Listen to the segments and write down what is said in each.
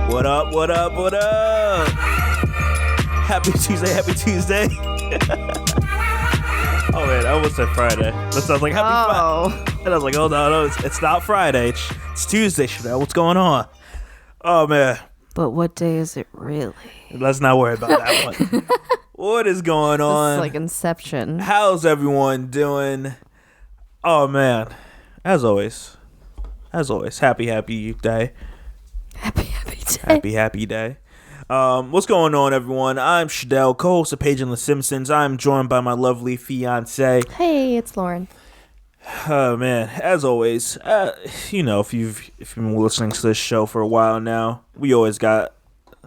What up, what up, what up? Happy Tuesday, happy Tuesday. Oh man, I almost said Friday. That sounds like happy Friday. And I was like, oh no, it's not Friday. It's Tuesday, Shadell. What's going on? Oh man. But what day is it really? Let's not worry about that one. What is going on? It's like Inception. How's everyone doing? Oh man. As always, happy day. Happy day. What's going on, everyone? I'm Shadell, co-host of PagingTheSimpsons. I'm joined by my lovely fiance. Hey, it's Lauren. Oh man, as always, if you've been listening to this show for a while now, we always got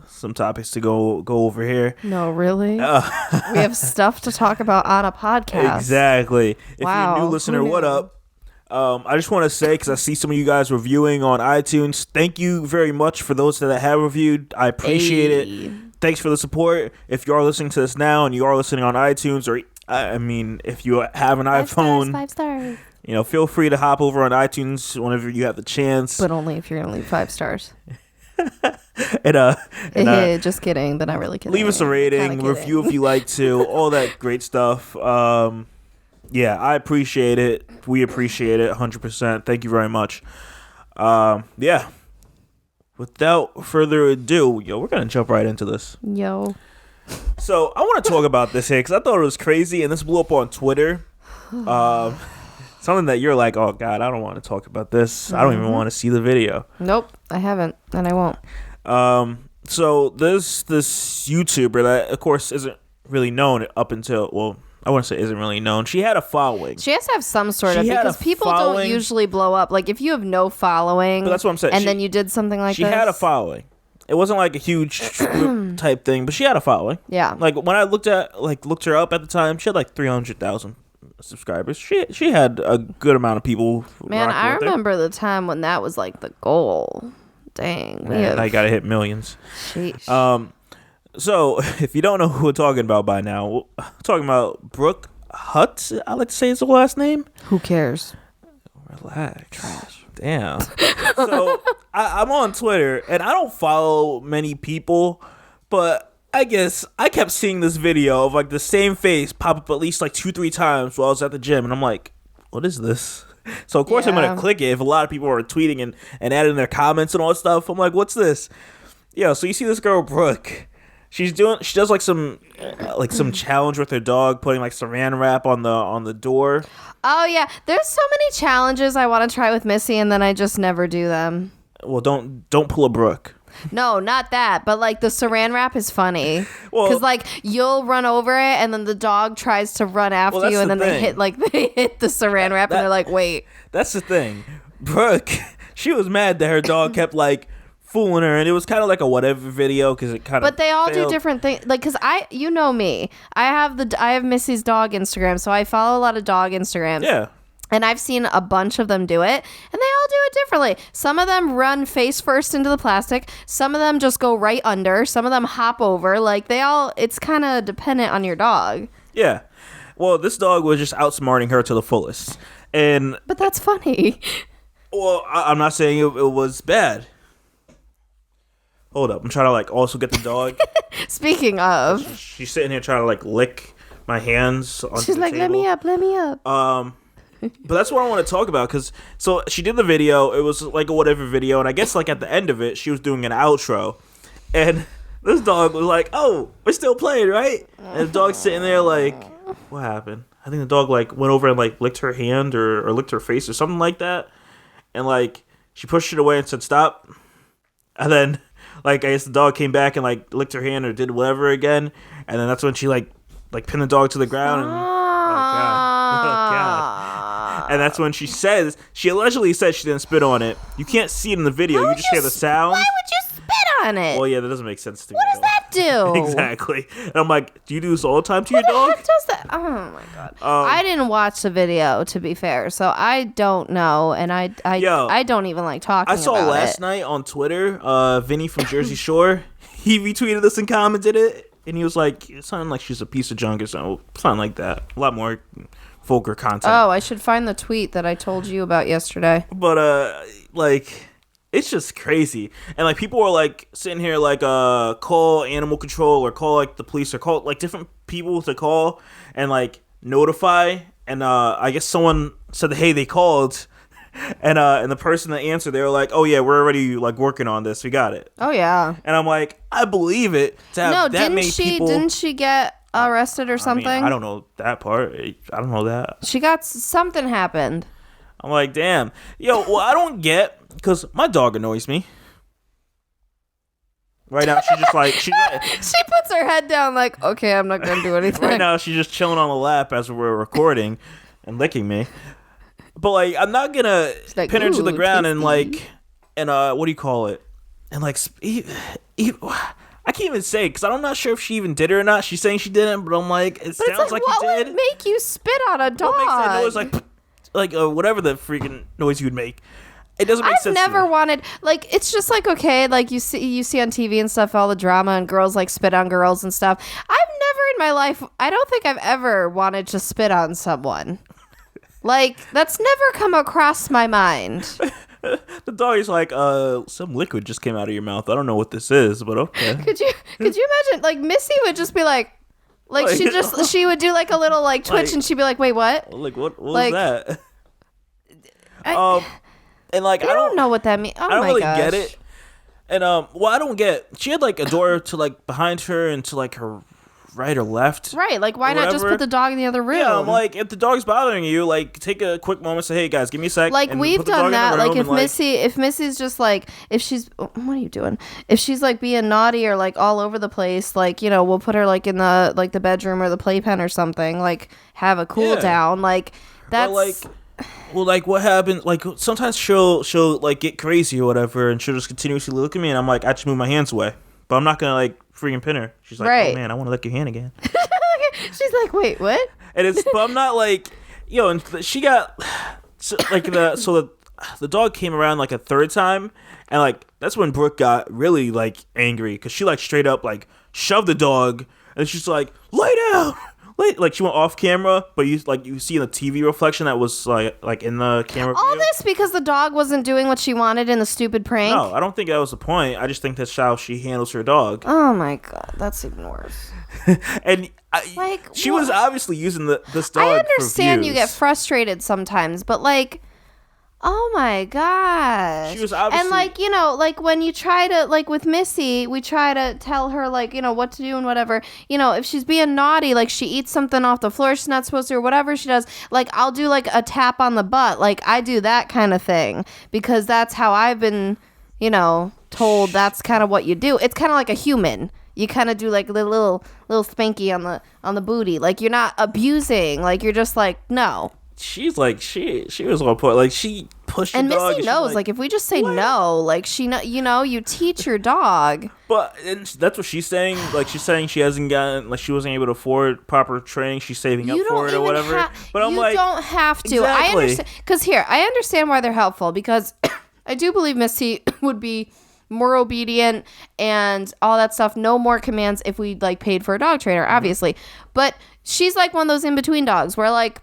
some topics to go over here. No, really? We have stuff to talk about on a podcast. Exactly. If wow, you're a new listener, what up? I just want to say, because I see some of you guys reviewing on iTunes, thank you very much for those that have reviewed. I appreciate it. Thanks for the support. If you are listening to this now and you are listening on iTunes, or if you have an iPhone, 5 stars. Feel free to hop over on iTunes whenever you have the chance. But only if you're going to leave 5 stars. Just kidding, but not really kidding. Leave us a rating, review if you like to, all that great stuff. Yeah, I appreciate it. We appreciate it 100%. Thank you very much. Yeah. Without further ado, we're going to jump right into this. So, I want to talk about this here because I thought it was crazy, and this blew up on Twitter. Something that you're like, oh, God, I don't want to talk about this. Mm-hmm. I don't even want to see the video. Nope, I haven't, and I won't. So, there's this YouTuber that, of course, isn't really known up until, well, I wouldn't say isn't really known. She had a following. She has to have some sort of, because people don't usually blow up. Like, if you have no following, but that's what I'm saying. And then you did something like this. She had a following. It wasn't like a huge type thing, but she had a following. Yeah. Like, when I looked her up at the time, she had like 300,000 subscribers. She had a good amount of people. Man, I remember the time when that was like the goal. Dang. Man, I gotta hit millions. Sheesh. So, if you don't know who we're talking about by now, we're talking about Brooke Houts, I like to say is the last name. Who cares? Relax. Trash. Damn. So, I'm on Twitter, and I don't follow many people, but I guess I kept seeing this video of like the same face pop up at least like 2-3 times while I was at the gym, and I'm like, what is this? So, of course, I'm going to click it if a lot of people are tweeting and adding their comments and all that stuff. I'm like, what's this? Yeah, so you see this girl, Brooke. She does like some challenge with her dog, putting like saran wrap on the door. Oh yeah, there's so many challenges I want to try with Missy, and then I just never do them. Well, don't pull a Brooke. No, not that. But like the saran wrap is funny because like you'll run over it, and then the dog tries to run after you, and then they hit the saran wrap, and they're like, wait. That's the thing, Brooke. She was mad that her dog kept like fooling her, and it was kind of like a whatever video because it kind of. But they all do different things. Like, because you know me, I have Missy's dog Instagram, so I follow a lot of dog Instagrams. Yeah. And I've seen a bunch of them do it, and they all do it differently. Some of them run face first into the plastic. Some of them just go right under. Some of them hop over. Like it's kind of dependent on your dog. Yeah. Well, this dog was just outsmarting her to the fullest, but that's funny. Well, I'm not saying it was bad. Hold up, I'm trying to like also get the dog. Speaking of, she's sitting here trying to like lick my hands. She's like, table. let me up. But that's what I want to talk about so she did the video. It was like a whatever video, and I guess like at the end of it, she was doing an outro, and this dog was like, "Oh, we're still playing, right?" And the dog's sitting there like, "What happened?" I think the dog like went over and like licked her hand or licked her face or something like that, and like she pushed it away and said, "Stop," and then. Like, I guess the dog came back and, like, licked her hand or did whatever again. And then that's when she, like pinned the dog to the ground. And, oh, God. And that's when she allegedly said she didn't spit on it. You can't see it in the video. You just hear the sound. Why would you spit on it? Well, yeah, that doesn't make sense to me. What does that do? Exactly. And I'm like, do you do this all the time to your dog? What the heck does that? Oh, my God. I didn't watch the video, to be fair, so I don't know, and I don't even like talking about it. I saw last night on Twitter, Vinny from Jersey Shore, he retweeted this and commented it, and he was like, something like she's a piece of junk or something like that. A lot more vulgar content. Oh, I should find the tweet that I told you about yesterday. But, like, it's just crazy. And like people are like sitting here like call animal control or call like the police or call like different people to call and like notify. And I guess someone said, hey, they called. And the person that answered, they were like, oh yeah, we're already like working on this. We got it. Oh yeah. And I'm like, I believe it. To have that many people. Didn't she get arrested or something? I don't know that part. I don't know that. She got something happened. I'm like, damn. Yo, well, I don't get, because my dog annoys me. Right now, she's just like... she puts her head down like, okay, I'm not going to do anything. Right now, she's just chilling on the lap as we're recording and licking me. But, like, I'm not going to pin her to the ground and, like... And, what do you call it? And, like... I can't even say, because I'm not sure if she even did it or not. She's saying she didn't, but I'm like, it sounds like you did. What would make you spit on a dog? What makes that noise like whatever the freaking noise you would make. It doesn't make sense. I've never wanted, like, it's just like, okay, like you see on TV and stuff all the drama and girls like spit on girls and stuff. I've never in my life, I don't think I've ever wanted to spit on someone. Like, that's never come across my mind. The dog is like, some liquid just came out of your mouth. I don't know what this is, but okay. Could you imagine, like, Missy would just be like she would do like a little like twitch like, and she'd be like, wait, what? Like what was that? And like I don't know what that means. Oh I don't really gosh. get it. And well, I don't get. She had like a door to like behind her and to like her right or left. Right, like why not just put the dog in the other room? Yeah, I'm like, if the dog's bothering you, like take a quick moment, say, hey guys, give me a sec. Like we've done that. Like if Missy's just like, if she's, what are you doing? If she's like being naughty or like all over the place, like, you know, we'll put her like in the like the bedroom or the playpen or something. Like have a cool down. Like that's. Well, like what happens? Like sometimes she'll like get crazy or whatever, and she'll just continuously look at me, and I'm like, I just move my hands away, but I'm not gonna like freaking pin her. She's like, oh man, I want to lick your hand again. She's like, wait, what? And but I'm not like, and she got the dog came around like a third time, and like that's when Brooke got really like angry because she like straight up like shoved the dog, and she's like, lay down. Like she went off camera, but you see in the TV reflection that was like in the camera. All this because the dog wasn't doing what she wanted in the stupid prank. No, I don't think that was the point. I just think that's how she handles her dog. Oh my god, that's even worse. And she was obviously using this dog. I understand you get frustrated sometimes, but like. Oh my gosh. She was obviously... And like, like when you try to, like with Missy, we try to tell her like, what to do and whatever. If she's being naughty, like she eats something off the floor she's not supposed to or whatever she does, like I'll do like a tap on the butt. Like I do that kind of thing because that's how I've been, told that's kind of what you do. It's kind of like a human. You kind of do like a little spanky on the booty. Like you're not abusing. Like you're just like, no. She's like she was on point. Like she pushed the dog. And Missy knows. Like if we just say no, like she you teach your dog. But and that's what she's saying. Like she's saying she hasn't gotten like she wasn't able to afford proper training. She's saving up for it or whatever. But I'm like, you don't have to. Exactly. I understand because I understand why they're helpful because I do believe Missy would be more obedient and all that stuff. No more commands if we like paid for a dog trainer, obviously. But she's like one of those in between dogs where like.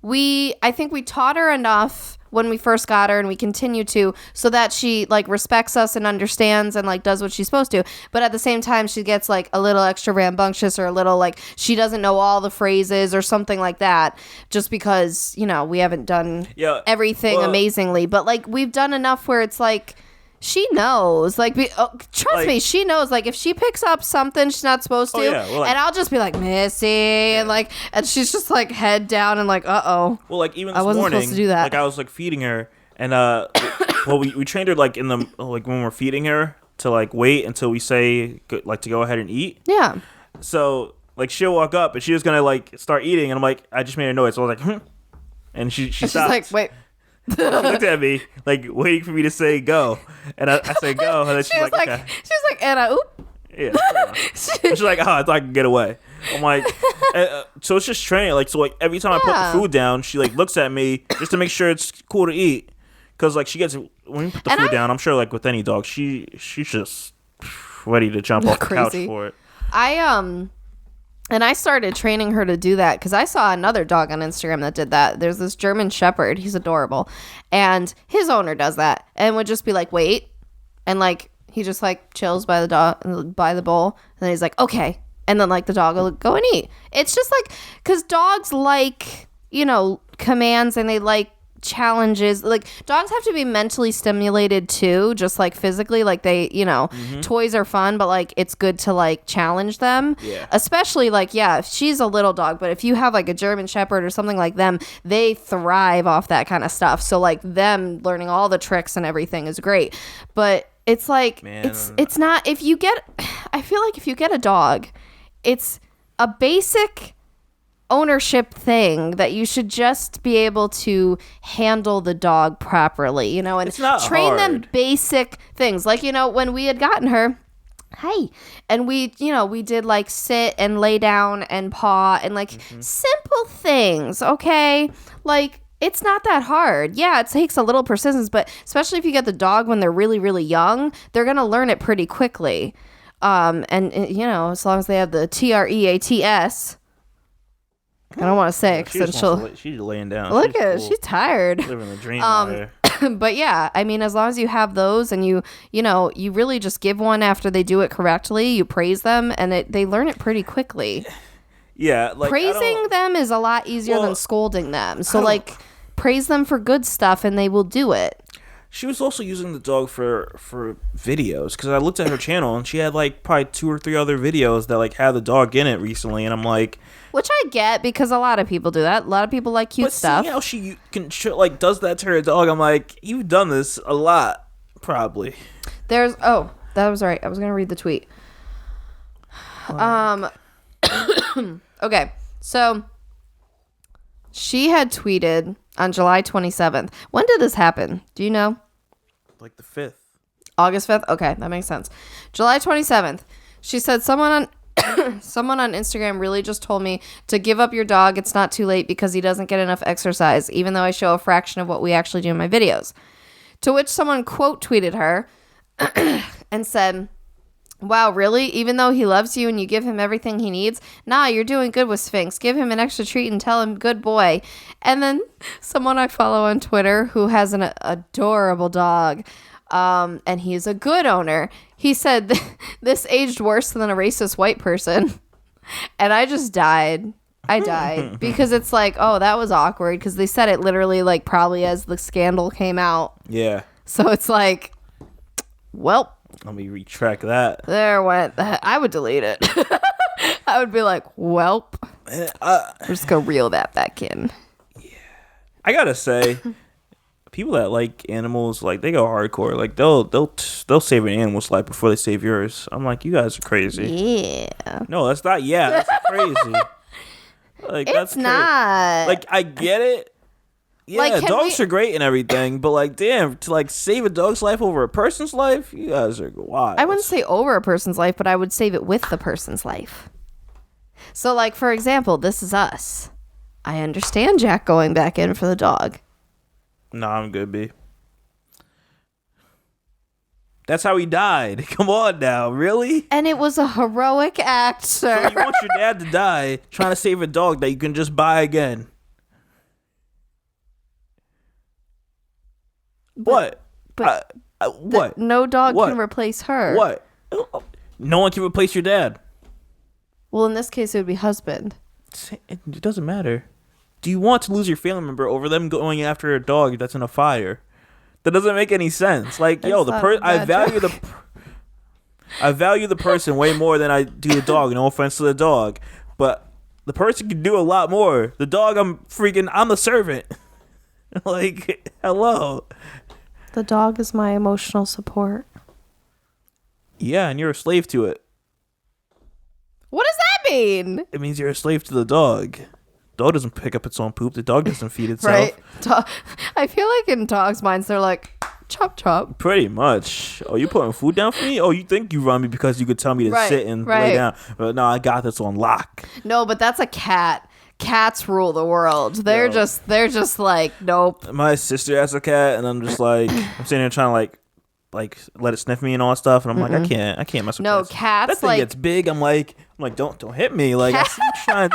I think we taught her enough when we first got her and we continue to so that she like respects us and understands and like does what she's supposed to. But at the same time, she gets like a little extra rambunctious or a little like she doesn't know all the phrases or something like that just because, we haven't done everything amazingly. But like we've done enough where it's like she knows. Like, trust me, she knows. Like, if she picks up something she's not supposed to, and I'll just be like, Missy, and she's just like head down and like, uh-oh. Well, like even this morning, supposed to do that. Like I was like feeding her, and we trained her like in the like when we're feeding her to like wait until we say like to go ahead and eat. Yeah. So like she'll walk up and she was gonna like start eating, and I'm like, I just made a noise, so I was like, and she stopped. She's like, wait. She looked at me like waiting for me to say go, and I said go, and then she's like, okay. She's like, Anna, oop. Yeah. She's like, oh, I thought I could get away. I'm like, so it's just training. Like, so like every time I put the food down, she like looks at me just to make sure it's cool to eat, because like she gets when you put the food down. I'm sure like with any dog, she's just ready to jump off the couch for it. And I started training her to do that because I saw another dog on Instagram that did that. There's this German Shepherd. He's adorable. And his owner does that and would just be like, wait. And like, he just like chills by the bowl. And then he's like, okay. And then like the dog will go and eat. It's just like, because dogs like, commands, and they like challenges. Like, dogs have to be mentally stimulated too, just like physically. Like they, toys are fun, but like it's good to like challenge them. Yeah. Especially like, if she's a little dog, but if you have like a German Shepherd or something like them, they thrive off that kind of stuff. So like them learning all the tricks and everything is great. But it's like, it's not, I feel like if you get a dog, it's a basic ownership thing that you should just be able to handle the dog properly, and it's not train hard. them basic things. Like, when we had gotten her, and we did like sit and lay down and paw and like simple things, okay? Like, it's not that hard. Yeah, it takes a little persistence, but especially if you get the dog when they're really, really young, they're going to learn it pretty quickly. And as long as they have the TREATS, I don't want to say it because she's laying down. Look at her, she's tired. Living the dream out here. But yeah, I mean, as long as you have those and you really just give one after they do it correctly, you praise them, and they learn it pretty quickly. Yeah, like praising them is a lot easier than scolding them. So like, praise them for good stuff, and they will do it. She was also using the dog for videos, because I looked at her channel and she had like probably 2 or 3 other videos that like had the dog in it recently, and I'm like, which I get, because a lot of people do that. A lot of people like cute stuff. But seeing how she like does that to her dog, I'm like, you've done this a lot, probably. That was right. I was gonna read the tweet. Okay, so she had tweeted on July 27th. When did this happen? Do you know? Like the 5th. August 5th? Okay, that makes sense. July 27th. She said, someone on Instagram really just told me to give up your dog. It's not too late because he doesn't get enough exercise, even though I show a fraction of what we actually do in my videos. To which someone quote tweeted her and said, wow, really? Even though he loves you and you give him everything he needs? Nah, you're doing good with Sphinx. Give him an extra treat and tell him good boy. And then someone I follow on Twitter who has an adorable dog, and he's a good owner, he said, this aged worse than a racist white person. And I just died. I died because it's like, oh, that was awkward, because they said it literally like probably as the scandal came out. Yeah. So it's like, well, let me retract that. There went. I would delete it. I would be like, welp. We're just going to reel that back in. Yeah. I got to say, people that like animals, like, they go hardcore. Like, they'll save an animal's life before they save yours. I'm like, you guys are crazy. Yeah. No, that's not. Yeah, that's crazy. Like, that's it's not. Like, I get it. Yeah, like, dogs are great and everything, but like, damn, to like save a dog's life over a person's life, you guys are wild. I wouldn't say over a person's life, but I would save it with the person's life. So like, for example, This Is Us. I understand Jack going back in for the dog. Nah, I'm good, B. That's how he died. Come on now, really? And it was a heroic act, sir. So you want your dad to die trying to save a dog that you can just buy again? What? What? No dog can replace her. What? No one can replace your dad. Well, in this case, it would be husband. It doesn't matter. Do you want to lose your family member over them going after a dog that's in a fire? That doesn't make any sense. Like, I value the person way more than I do the dog. No offense to the dog, but the person can do a lot more. The dog, I'm the servant. Like, hello. The dog is my emotional support. Yeah, and you're a slave to it. What does that mean? It means you're a slave to the dog. Dog doesn't pick up its own poop. The dog doesn't feed itself. Right. I feel like in dogs' minds, they're like, chop, chop. Pretty much. Oh, you putting food down for me? Oh, you think you run me because you could tell me to sit and lay down. But no, I got this on lock. No, but that's a cat. Cats rule the world. They're just like, nope. My sister has a cat, and I'm just like, I'm sitting here trying to like like let it sniff me and all that stuff, and I'm like, I can't mess with No, cats. cats, That thing like- gets big. I'm like, don't hit me. Like I see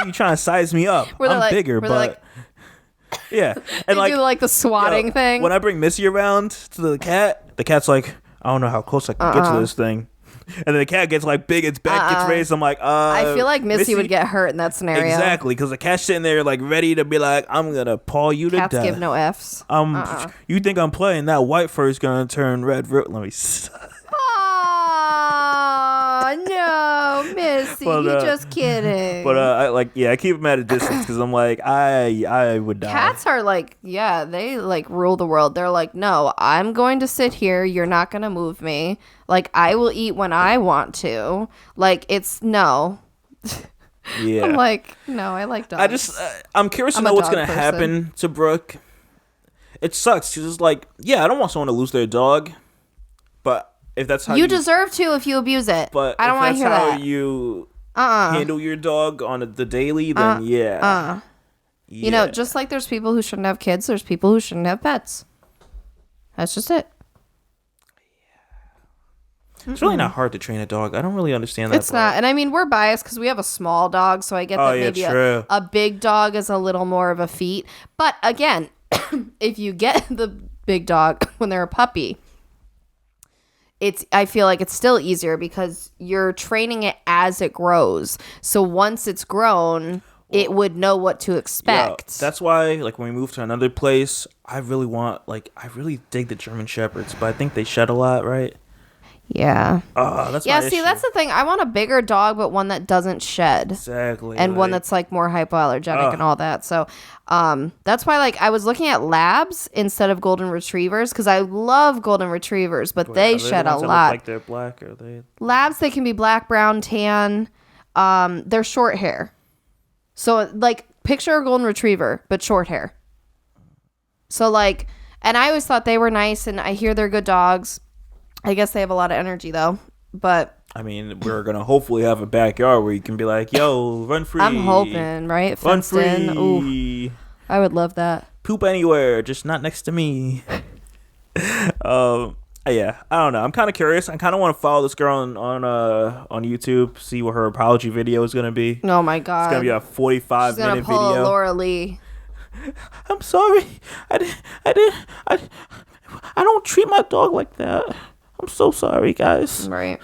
you trying to size me up. Where they're I'm like- bigger, where they're but like- yeah. They And do the swatting yo, thing. when I bring Missy around to the cat's like, I don't know how close I can get to this thing. And then the cat gets like big, its back gets raised. I'm like, I feel like Missy would get hurt in that scenario. Exactly, because the cat's sitting there like ready to be like, I'm gonna paw you to Cats death. give no Fs. You think I'm playing? That white fur's gonna turn red. Let me. Oh no, Missy, But, you just kidding. But I keep them at a distance because I'm like, I would die. Cats are like, yeah, they like rule the world. They're like, no, I'm going to sit here. You're not going to move me. Like, I will eat when I want to. Like, it's no. Yeah. I'm like, no, I like dogs. I'm curious to I'm know a what's dog gonna person. happen to Brooke. It sucks because it's like, yeah, I don't want someone to lose their dog, but if that's how you deserve to if you abuse it. But I don't want to hear how that. you handle your dog on the daily, then yeah. You know, just like there's people who shouldn't have kids, there's people who shouldn't have pets. That's just it. It's really not hard to train a dog. I don't really understand that. It's not. And I mean, we're biased because we have a small dog, so I get that maybe a big dog is a little more of a feat. But again, if you get the big dog when they're a puppy, I feel like it's still easier because you're training it as it grows. So once it's grown, it would know what to expect. Yeah, that's why, like, when we move to another place, I really dig the German Shepherds, but I think they shed a lot, right? Yeah. That's yeah, my see, issue. that's the thing. I want a bigger dog, but one that doesn't shed. Exactly. And one that's like more hypoallergenic and all that. So that's why like I was looking at labs instead of golden retrievers because I love golden retrievers, but they shed a lot. Like they're black, or they? Labs, they can be black, brown, tan. They're short hair. So like picture a golden retriever, but short hair. So like, and I always thought they were nice, and I hear they're good dogs. I guess they have a lot of energy though, but I mean, we're gonna hopefully have a backyard where you can be like, "Yo, run free." I'm hoping, right? Run Fenced free. in. Ooh, I would love that. Poop anywhere, just not next to me. Yeah, I don't know. I'm kind of curious. I kind of want to follow this girl on YouTube, see what her apology video is gonna be. Oh my god, it's gonna be a 45-minute pull video. A Laura Lee. I'm sorry. I don't treat my dog like that. I'm so sorry, guys. Right.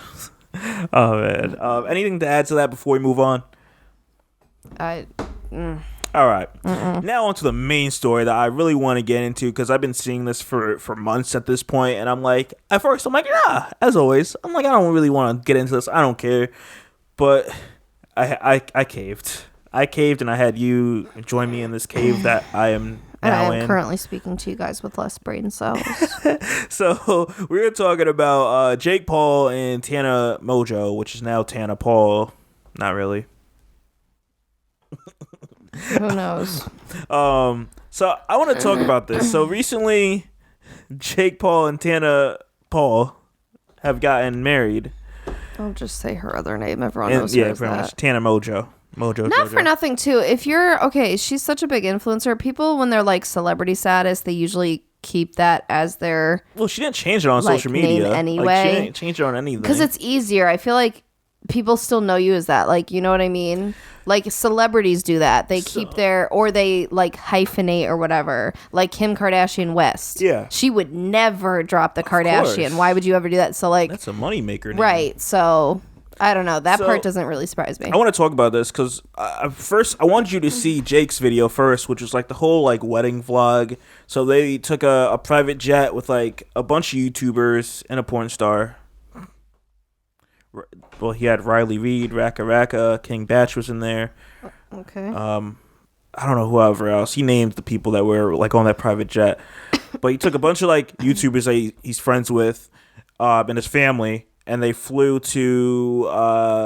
Oh man. Anything to add to that before we move on? All right. Now on to the main story that I really want to get into because I've been seeing this for months at this point, and I'm like, at first I'm like, yeah, as always. I'm like, I don't really want to get into this. I don't care. But I caved. I caved, and I had you join me in this cave that I am and now I am in. currently speaking to you guys with less brain cells. So we're talking about Jake Paul and Tana Mongeau, which is now Tana Paul. Not really. Who knows? So I want to talk about this. So recently, Jake Paul and Tana Paul have gotten married. I'll just say her other name. Everyone knows her yeah, as pretty that. much. Tana Mongeau. Not for nothing, too. If you're okay, she's such a big influencer. People, when they're like celebrity status, they usually keep that as their Well, she didn't change it on like, social media name anyway. Like, she didn't change it on anything because it's easier. I feel like people still know you as that. Like, you know what I mean? Like celebrities do that. They keep their, or they like hyphenate or whatever. Like Kim Kardashian West. Yeah. She would never drop the Kardashian. course. Why would you ever do that? So like, that's a moneymaker name. right. So I don't know. That So, part doesn't really surprise me. I want to talk about this because first I wanted you to see Jake's video first, which was like the whole like wedding vlog. So they took a private jet with like a bunch of YouTubers and a porn star. Well, he had Riley Reid, Raka Raka, King Batch was in there. Okay. I don't know whoever else. He named the people that were like on that private jet. But he took a bunch of like YouTubers that he's friends with and his family, and they flew to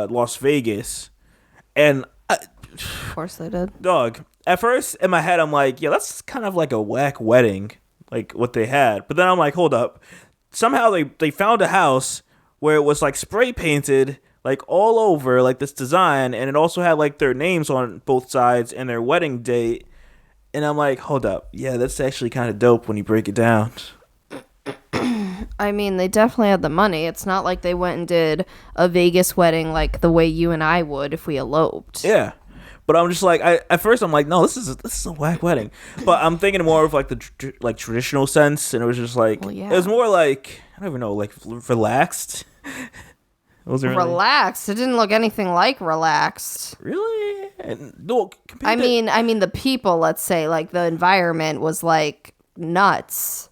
Las Vegas. And Of course they did. dog, at first in my head I'm like, yeah, that's kind of like a whack wedding, like what they had. But then I'm like, hold up. Somehow they found a house where it was like spray painted like all over like this design, and it also had like their names on both sides and their wedding date. And I'm like, hold up, yeah, that's actually kind of dope when you break it down. I mean, they definitely had the money. It's not like they went and did a Vegas wedding like the way you and I would if we eloped. Yeah. But I'm just like, at first I'm like, no, this is a whack wedding. But I'm thinking more of like the traditional sense, and it was just like, Well, yeah. It was more like, I don't even know, like relaxed. Was it really? Relaxed. It didn't look anything like relaxed. Really? No, I mean the people, let's say, like the environment was like nuts.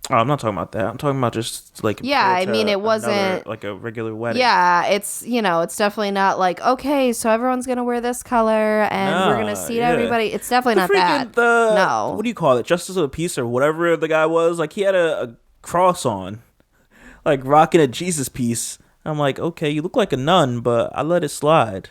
Oh, I'm not talking about that. I'm talking about just like I mean it wasn't like a regular wedding. Yeah, it's it's definitely not like, okay, so everyone's gonna wear this color and we're gonna seat everybody. It's definitely not that. No. What do you call it? Justice of the Peace or whatever the guy was. Like he had a cross on, like rocking a Jesus piece. I'm like, okay, you look like a nun, but I let it slide.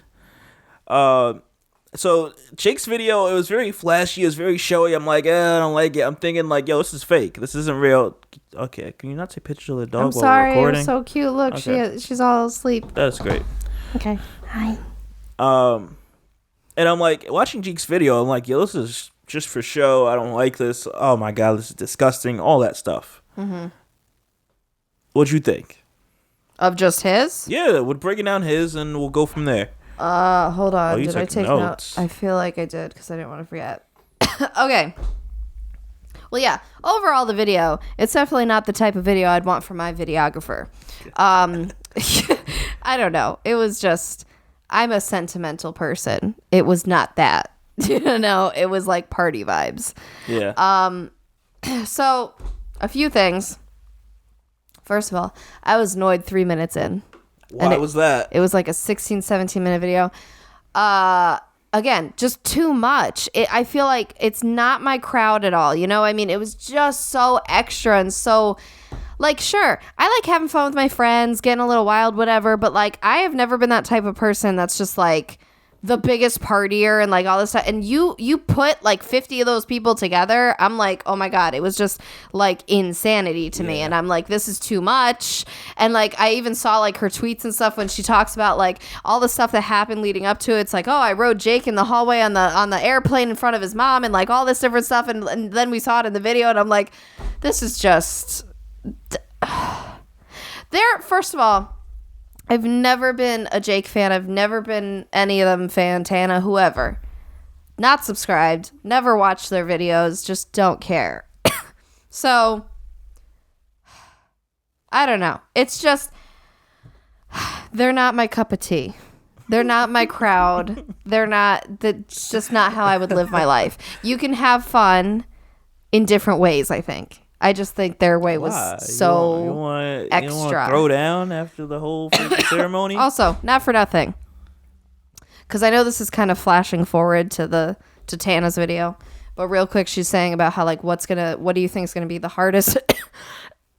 So Jake's video, it was very flashy, it was very showy. I'm like, I don't like it. I'm thinking like, yo, this is fake. This isn't real. Okay, can you not take pictures of the dog while we're recording? I'm sorry, it was so cute. Look, okay. she's all asleep. That's great. Okay. Hi. And I'm like, watching Jake's video, I'm like, yo, this is just for show. I don't like this. Oh my God, this is disgusting. All that stuff. Mm-hmm. What'd you think? Of just his? Yeah, we're breaking down his and we'll go from there. Hold on. Did I take notes? I feel like I did because I didn't want to forget. Okay. Well, yeah. Overall, the video, it's definitely not the type of video I'd want for my videographer. I don't know. It was just, I'm a sentimental person. It was not that. It was like party vibes. Yeah. So, a few things. First of all, I was annoyed 3 minutes in. Why was that? It was like a 16, 17-minute video. Again, just too much. I feel like it's not my crowd at all. I mean, it was just so extra and so, like, sure, I like having fun with my friends, getting a little wild, whatever. But, like, I have never been that type of person that's just, like, the biggest partier and, like, all this stuff. And you put, like, 50 of those people together. I'm like, oh, my God. It was just, like, insanity to me. And I'm like, this is too much. And, like, I even saw, like, her tweets and stuff when she talks about, like, all the stuff that happened leading up to it. It's like, oh, I rode Jake in the hallway on the airplane in front of his mom and, like, all this different stuff. And then we saw it in the video. And I'm like, this is just... First of all, I've never been a Jake fan. I've never been any of them fan, Tana, whoever. Not subscribed. Never watched their videos. Just don't care. So, I don't know. It's just, they're not my cup of tea. They're not my crowd. That's just not how I would live my life. You can have fun in different ways, I think. I just think their way was so extra. You don't want to throw down after the whole ceremony? Also, not for nothing, because I know this is kind of flashing forward to Tana's video, but real quick, she's saying about how, like, what do you think is going to be the hardest?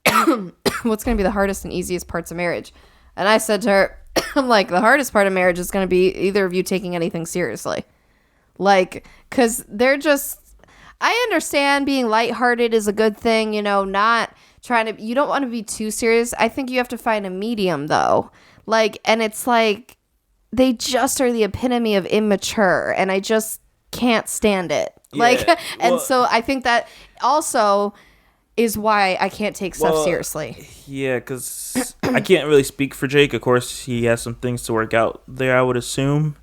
What's going to be the hardest and easiest parts of marriage? And I said to her, I'm like, the hardest part of marriage is going to be either of you taking anything seriously, like, because they're just. I understand being lighthearted is a good thing, not trying to, you don't want to be too serious. I think you have to find a medium though. Like, and it's like, they just are the epitome of immature and I just can't stand it. Yeah, like, and so I think that also is why I can't take stuff seriously. Yeah, because I can't really speak for Jake. Of course, he has some things to work out there, I would assume.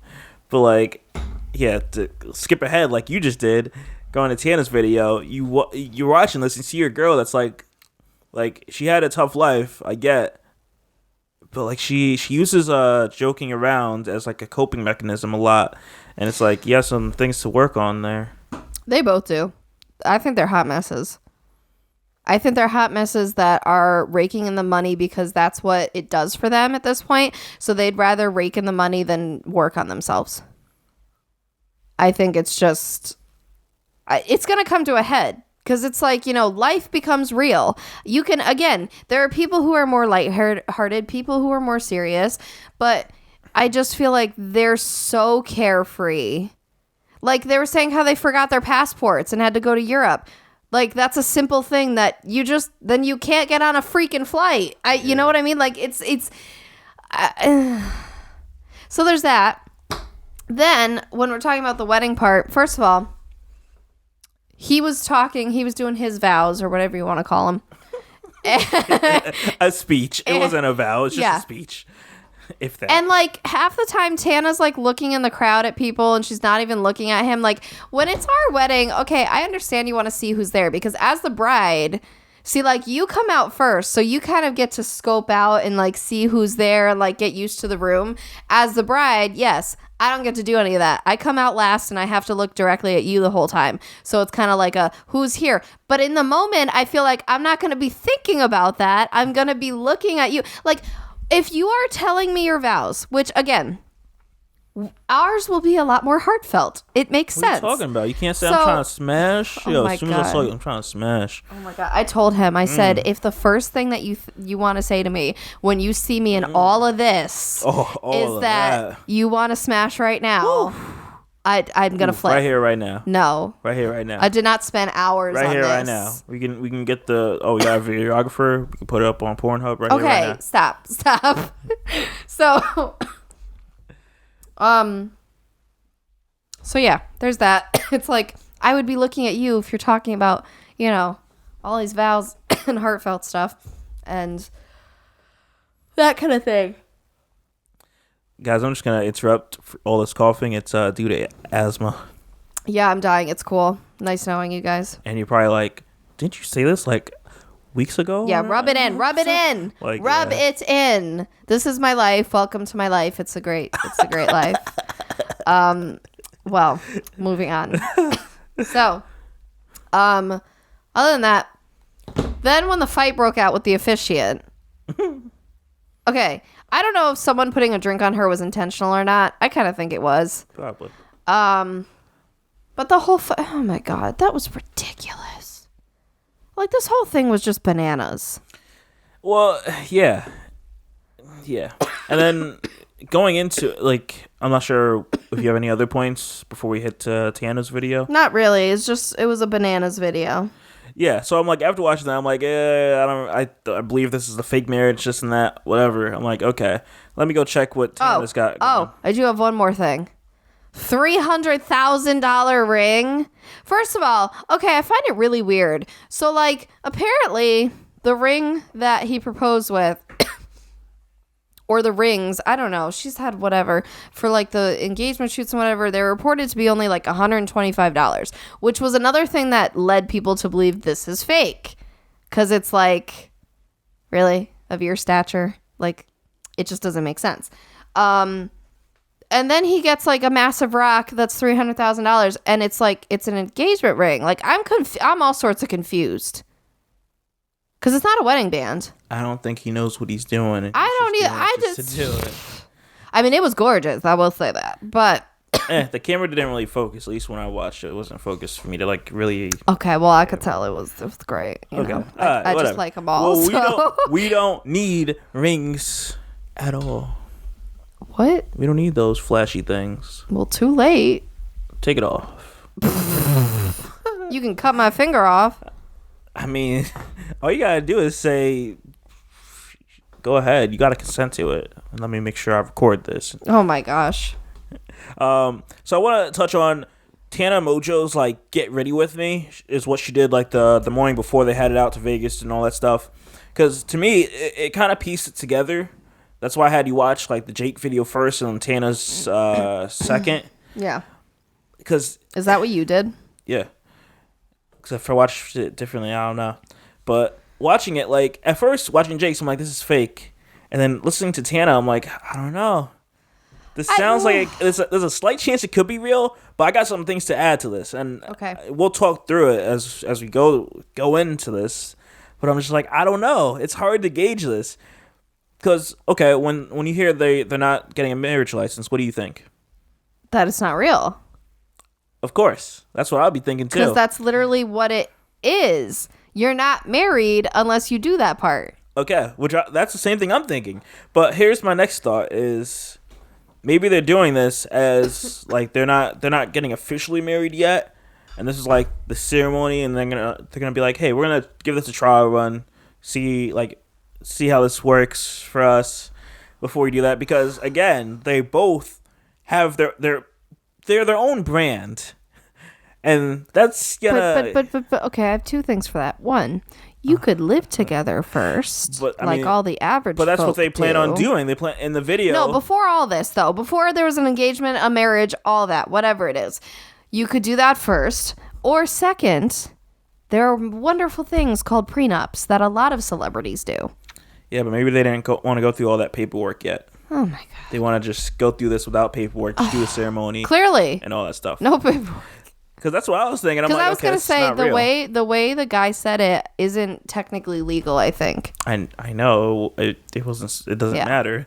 But like, yeah, to skip ahead like you just did, going to Tana's video, you're watching this and see your girl that's like she had a tough life, I get, but like she uses joking around as like a coping mechanism a lot, and it's like you have some things to work on there. They both do. I think they're hot messes. I think they're hot messes that are raking in the money because that's what it does for them at this point. So they'd rather rake in the money than work on themselves. I think it's just. It's going to come to a head because it's like, life becomes real. You can, again, there are people who are more lighthearted, people who are more serious, but I just feel like they're so carefree. Like they were saying how they forgot their passports and had to go to Europe. Like that's a simple thing that then you can't get on a freaking flight. You know what I mean? Like so there's that. Then when we're talking about the wedding part, first of all, he was doing his vows or whatever you want to call them. A speech. It wasn't a vow. It was just a speech. If that. And like half the time Tana's like looking in the crowd at people and she's not even looking at him. Like when it's our wedding, okay, I understand you want to see who's there because as the bride, see, like you come out first, so you kind of get to scope out and like see who's there and like get used to the room. As the bride, yes, I don't get to do any of that. I come out last and I have to look directly at you the whole time. So it's kind of like a who's here. But in the moment, I feel like I'm not going to be thinking about that. I'm going to be looking at you. Like, if you are telling me your vows, which again, ours will be a lot more heartfelt. It makes sense. What are you talking about? You can't say I'm trying to smash. Yo, as soon as I saw you, I'm trying to smash. Oh my God. I told him, I said, if the first thing that you want to say to me when you see me in all of this is that you want to smash right now, I'm going to flip. Right here, right now. No. Right here, right now. I did not spend hours right on here, this. right now. We can get the, we got a videographer. We can put it up on Pornhub right here, right now. Okay, stop. So yeah, there's that. It's like, I would be looking at you if you're talking about, you know, all these vows and heartfelt stuff and that kind of thing. Guys, I'm just going to interrupt for all this coughing. It's due to asthma. Yeah, I'm dying. It's cool. Nice knowing you guys. And you're probably like, didn't you say this like weeks ago? Yeah, rub it in. Rub it in. Like, rub it in. This is my life. Welcome to my life. It's a great life. Well, moving on. So, other than that, then when the fight broke out with the officiant, okay, I don't know if someone putting a drink on her was intentional or not. I kind of think it was. Probably. But the whole oh my God, that was ridiculous. Like, this whole thing was just bananas. Well, yeah. Yeah. And then going into, like, I'm not sure if you have any other points before we hit Tana's video. Not really. It was a bananas video. Yeah, so I'm like, after watching that, I'm like, I believe this is a fake marriage, this and that, whatever. I'm like, okay, let me go check what Tana's got going. I do have one more thing. $300,000 ring. First of all, okay, I find it really weird. So, like, apparently the ring that he proposed with, or the rings, I don't know, she's had whatever, for like the engagement shoots and whatever, they're reported to be only like $125, which was another thing that led people to believe this is fake. Because it's like, really? Of your stature? Like, it just doesn't make sense. And then he gets like a massive rock that's $300,000, and it's like, it's an engagement ring. Like, I'm all sorts of confused. Because it's not a wedding band. I don't think he knows what he's doing. I don't either. To do it. I mean, it was gorgeous. I will say that. But the camera didn't really focus. At least when I watched it, it wasn't focused for me to like really. Okay, well, I could tell it was great. You know? I just like them all. Well, we don't need rings at all. What? We don't need those flashy things. Well, too late. Take it off. You can cut my finger off. I mean, all you gotta do is say, go ahead. You gotta consent to it. And let me make sure I record this. Oh my gosh. So I want to touch on Tana Mongeau's like "Get Ready With Me" is what she did like the morning before they headed out to Vegas and all that stuff. Because to me, it kind of pieced it together. That's why I had you watch like the Jake video first and Tana's second. Yeah. Because is that what you did? Yeah. Because if I watched it differently, I don't know. But watching it, like, at first, watching Jake's, I'm like, this is fake. And then listening to Tana, I'm like, I don't know. This sounds like there's a slight chance it could be real, but I got some things to add to this. And we'll talk through it as we go into this. But I'm just like, I don't know. It's hard to gauge this. Because, okay, when you hear they're not getting a marriage license, what do you think? That it's not real. Of course. That's what I'll be thinking, too. Because that's literally what it is. You're not married unless you do that part. Okay, that's the same thing I'm thinking. But here's my next thought is maybe they're doing this as, like, they're not getting officially married yet. And this is, like, the ceremony, and they're gonna be like, hey, we're going to give this a trial run, see how this works for us before we do that. Because, again, they both have they're their own brand, and that's gonna. But okay, I have two things for that. One, You could live together first, but I like mean, all the average. But that's what folk they plan on do. doing. They plan in the video. No, before all this though, before there was an engagement, a marriage, all that, whatever it is, you could do that first, or second. There are wonderful things called prenups that a lot of celebrities do. Yeah, but maybe they didn't want to go through all that paperwork yet. Oh my god! They want to just go through this without paperwork, just do a ceremony, Clearly, and all that stuff. no paperwork. Because that's what I was thinking. Because I was gonna say the the way the guy said it isn't technically legal. I think. I know it wasn't. It doesn't matter.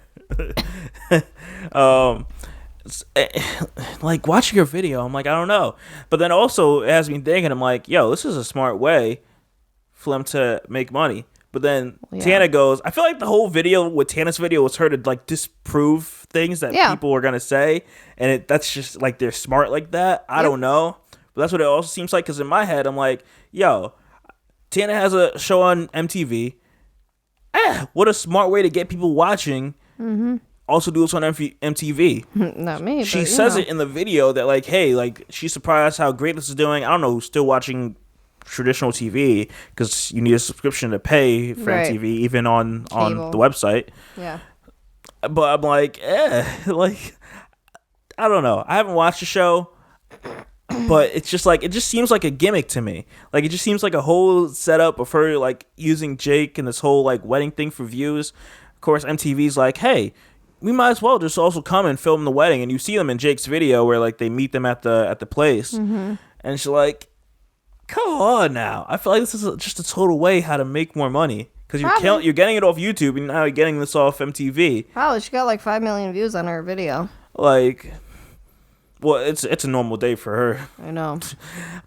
Like watching your video, I'm like, I don't know. But then also it has me thinking, I'm like, yo, this is a smart way for them to make money. But then Tana goes, I feel like the whole video with Tana's video was her to like disprove things that people were gonna say, and that's just like they're smart like that. I don't know. But that's what it also seems like, because in my head, I'm like, yo, Tana has a show on MTV. What a smart way to get people watching. Mm-hmm. Also do this on MTV. Not me. She says it in the video that, like, hey, like, she's surprised how great this is doing. I don't know who's still watching traditional TV, because you need a subscription to pay for MTV, even on the website. Yeah. But I'm like, like, I don't know. I haven't watched the show. But it's just like, it just seems like a gimmick to me. Like, it just seems like a whole setup of her like using Jake and this whole like wedding thing for views. Of course, MTV's like, hey, we might as well just also come and film the wedding. And you see them in Jake's video where like they meet them at the place. Mm-hmm. And it's like, come on now. I feel like this is just a total way how to make more money. Because you're getting it off YouTube, and now you're getting this off MTV. Probably. She got like 5 million views on her video. Like... Well, it's a normal day for her. I know.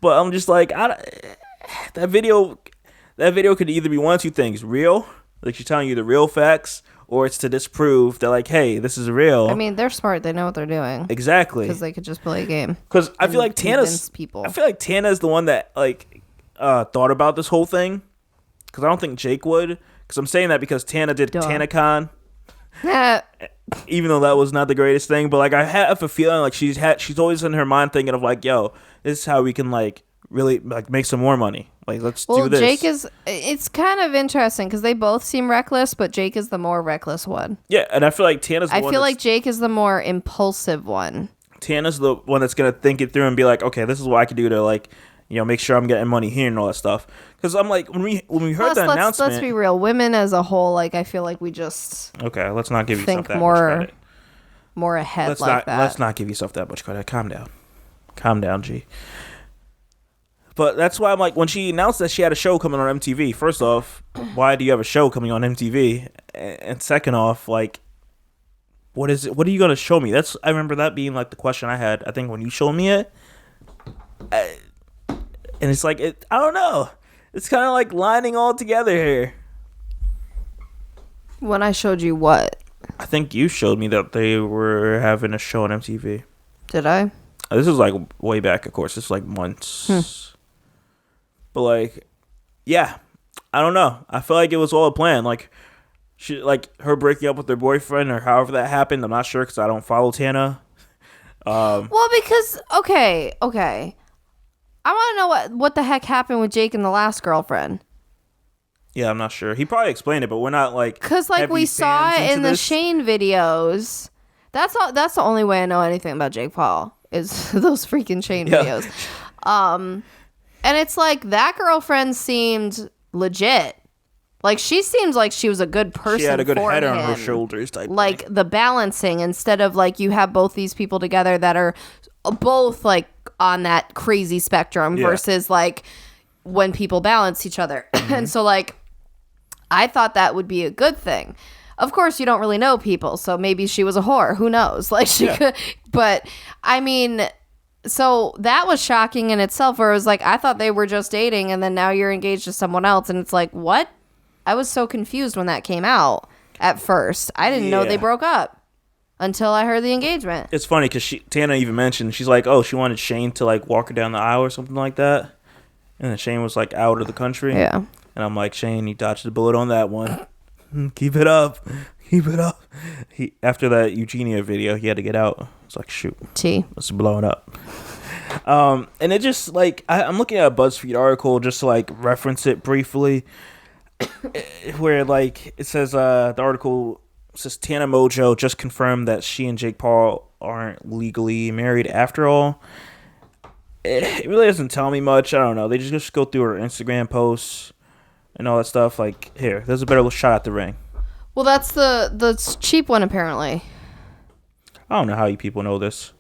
But I'm just like, that video could either be one of two things. Real, like she's telling you the real facts, or it's to disprove that, like, hey, this is real. I mean, they're smart. They know what they're doing. Exactly. Because they could just play a game. Because I feel like Tana's the one that, like, thought about this whole thing. Because I don't think Jake would. Because I'm saying that because Tana did TanaCon. Even though that was not the greatest thing, but like I have a feeling like she's always in her mind thinking of like, yo, this is how we can like really like make some more money. Like, let's do this. Jake it's kind of interesting because they both seem reckless, but Jake is the more reckless one. Yeah, and I feel like I feel like Jake is the more impulsive one. Tana's the one that's gonna think it through and be like, okay, this is what I could do to like, you know, make sure I'm getting money here and all that stuff. Because I'm like, when we heard the announcement, let's be real, women as a whole, like I feel like we just let's not give yourself that more much credit. More ahead that. Let's not give yourself that much credit. Calm down, G. But that's why I'm like, when she announced that she had a show coming on MTV, first off, why do you have a show coming on MTV? And second off, like, what is it? What are you gonna show me? I remember that being like the question I had. I think when you showed me it. And it's like, I don't know. It's kind of like lining all together here. When I showed you what? I think you showed me that they were having a show on MTV. Did I? This is like way back, of course. It's like months. But like, yeah. I don't know. I feel like it was all a plan. Like, her breaking up with her boyfriend or however that happened. I'm not sure because I don't follow Tana. Well, because, okay. I want to know what the heck happened with Jake and the last girlfriend. Yeah, I'm not sure. He probably explained it, but we're not like, because like we saw it in the Shane videos. That's the only way I know anything about Jake Paul is those freaking Shane videos. And it's like that girlfriend seemed legit. Like she seems like she was a good person. She had a good head on her shoulders type like thing. The balancing, instead of like you have both these people together that are both like on that crazy spectrum versus like when people balance each other. And so like I thought that would be a good thing. Of course you don't really know people, so maybe she was a whore, who knows, like she could, but I mean, so that was shocking in itself, where it was like I thought they were just dating and then now you're engaged to someone else, and it's like, what? I was so confused when that came out at first. I didn't know they broke up until I heard the engagement. It's funny because Tana even mentioned, she's like, oh, she wanted Shane to like walk her down the aisle or something like that. And then Shane was like out of the country. Yeah. And I'm like, Shane, you dodged the bullet on that one. Keep it up. After that Eugenia video, he had to get out. It's like, shoot. It's blowing up. And it just like, I'm looking at a BuzzFeed article just to like reference it briefly. where like it says the article says Tana Mongeau just confirmed that she and Jake Paul aren't legally married after all. It really doesn't tell me much. I don't know. They just go through her Instagram posts and all that stuff. Like, here, there's a better shot at the ring. Well, that's the cheap one, apparently. I don't know how you people know this.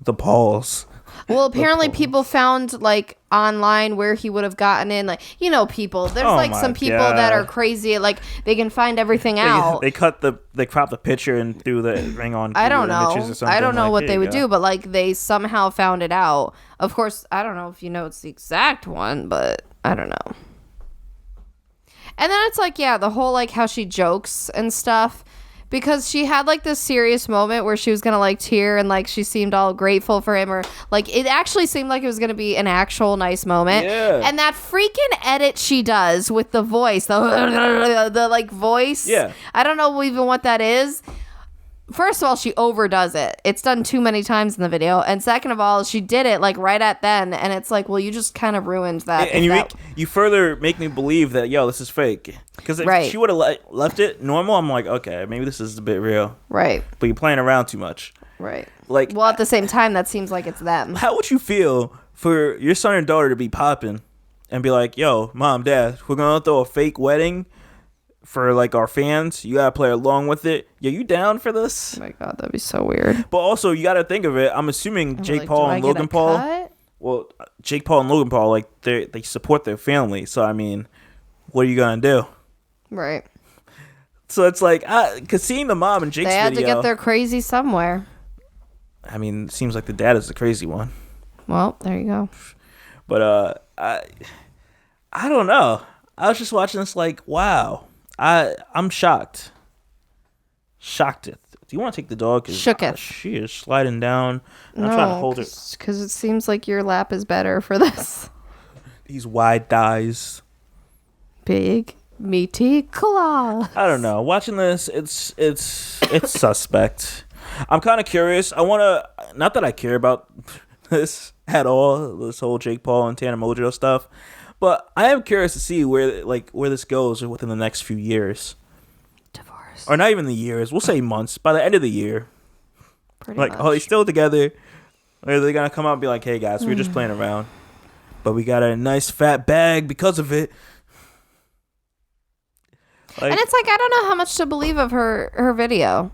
The Pauls. Well, apparently people found, like, online where he would have gotten in. Like, you know, people. There's, like, some people that are crazy. Like, they can find everything out. They cropped the picture and threw the ring on. I don't know. I don't know like, what they would do, but, like, they somehow found it out. Of course, I don't know if you know it's the exact one, but I don't know. And then it's, like, yeah, the whole, like, how she jokes and stuff. Because she had, like, this serious moment where she was going to, like, tear and, like, she seemed all grateful for him. Or, like, it actually seemed like it was going to be an actual nice moment. Yeah. And that freaking edit she does with the voice, the like, voice. Yeah. I don't know even what that is. First of all, she overdoes it. It's done too many times in the video. And second of all, she did it, like, right at then. And it's like, well, you just kind of ruined that. And you further make me believe that, yo, this is fake. Because if she would have left it normal, I'm like, okay, maybe this is a bit real. Right. But you're playing around too much. Right. Like, well, at the same time, that seems like it's them. How would you feel for your son and daughter to be popping and be like, yo, mom, dad, we're going to throw a fake wedding for, like, our fans. You got to play along with it. Yo, you down for this? Oh, my God, that'd be so weird. But also, you got to think of it. I'm assuming Jake Paul and Logan Paul. Cut? Well, Jake Paul and Logan Paul, like, they support their family. So, I mean, what are you going to do? Right. So it's like, because seeing the mom and Jake's video. They had to get their crazy somewhere. I mean, it seems like the dad is the crazy one. Well, there you go. But I don't know. I was just watching this like, wow. I'm shocked. Shocked it. Do you want to take the dog? Shooketh. She is sliding down. I'm trying to hold her. Because it seems like your lap is better for this. These wide thighs. Big, meaty claws. I don't know. Watching this, it's suspect. I'm kind of curious. I want to, not that I care about this at all, this whole Jake Paul and Tana Mongeau stuff, but I am curious to see where this goes within the next few years. Divorce. Or not even the years. We'll say months. By the end of the year. Pretty much. Are they still together? Or are they going to come out and be like, hey, guys, we were just playing around. But we got a nice fat bag because of it. Like, and it's like, I don't know how much to believe of her video.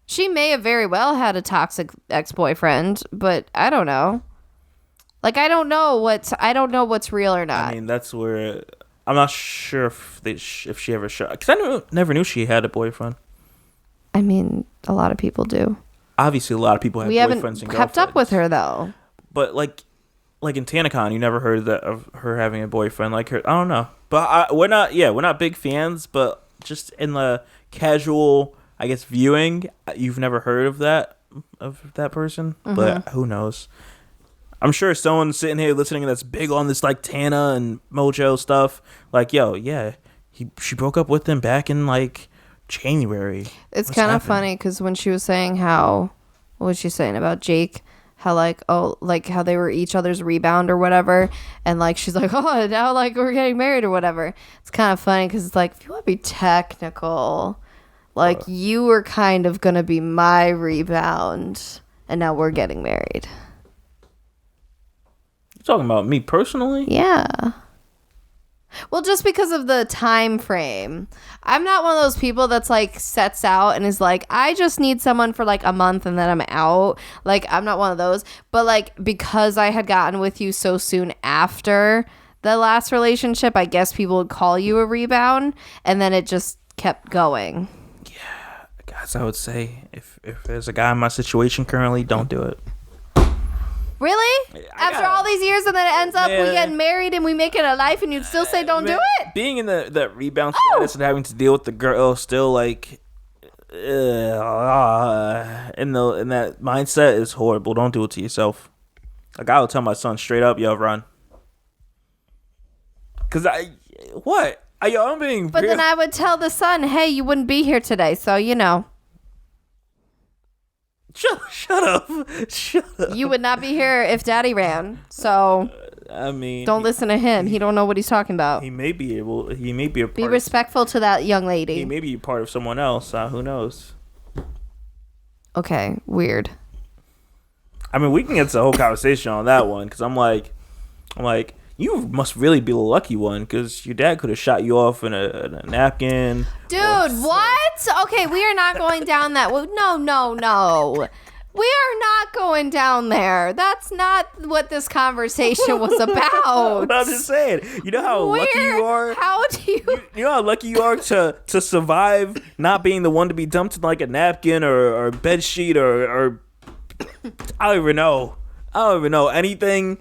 She may have very well had a toxic ex-boyfriend, but I don't know. Like, I don't know what's real or not. I mean, that's where I'm not sure if she ever showed. Because I never knew she had a boyfriend. I mean, a lot of people do. Obviously, a lot of people have boyfriends and girlfriends. We haven't kept up with her, though. But, like in TanaCon, you never heard of her having a boyfriend. Like her, I don't know. But we're not big fans. But just in the casual, I guess, viewing, you've never heard of that person. Mm-hmm. But who knows? I'm sure someone sitting here listening that's big on this, like, Tana and Mongeau stuff. Like, yo, yeah, she broke up with him back in, like, January. It's kind of funny because when she was saying what was she saying about Jake? How, like, oh, like, how they were each other's rebound or whatever. And, like, she's like, oh, now, like, we're getting married or whatever. It's kind of funny because it's like, if you want to be technical, like, you were kind of going to be my rebound. And now we're getting married. You're talking about me personally? Yeah. Well, just because of the time frame. I'm not one of those people that's like sets out and is like, I just need someone for like a month and then I'm out. Like, I'm not one of those. But like, because I had gotten with you so soon after the last relationship, I guess people would call you a rebound. And then it just kept going. Yeah, guys, I would say if there's a guy in my situation currently, don't do it. Really? After all these years, and then it ends up we get married and we make it a life, and you'd still say don't do it? Being in that rebound status and having to deal with the girl still, like, in that mindset is horrible. Don't do it to yourself. Like, I would tell my son straight up, yo, run. Because I'm being But then I would tell the son, hey, you wouldn't be here today, so you know. Shut up. You would not be here if Daddy ran. So I mean, don't listen to him. He don't know what he's talking about. He may be able. He may be a part. Be respectful to that young lady. He may be a part of someone else. Who knows? Okay, weird. I mean, we can get to the whole conversation on that one because I'm like, you must really be the lucky one because your dad could have shot you off in a napkin. Dude, what? Okay, we are not going down that. No. We are not going down there. That's not what this conversation was about. I'm just saying. You know how lucky you are? How do you... You know how lucky you are to survive not being the one to be dumped in like a napkin or bed sheet or I don't even know. Anything.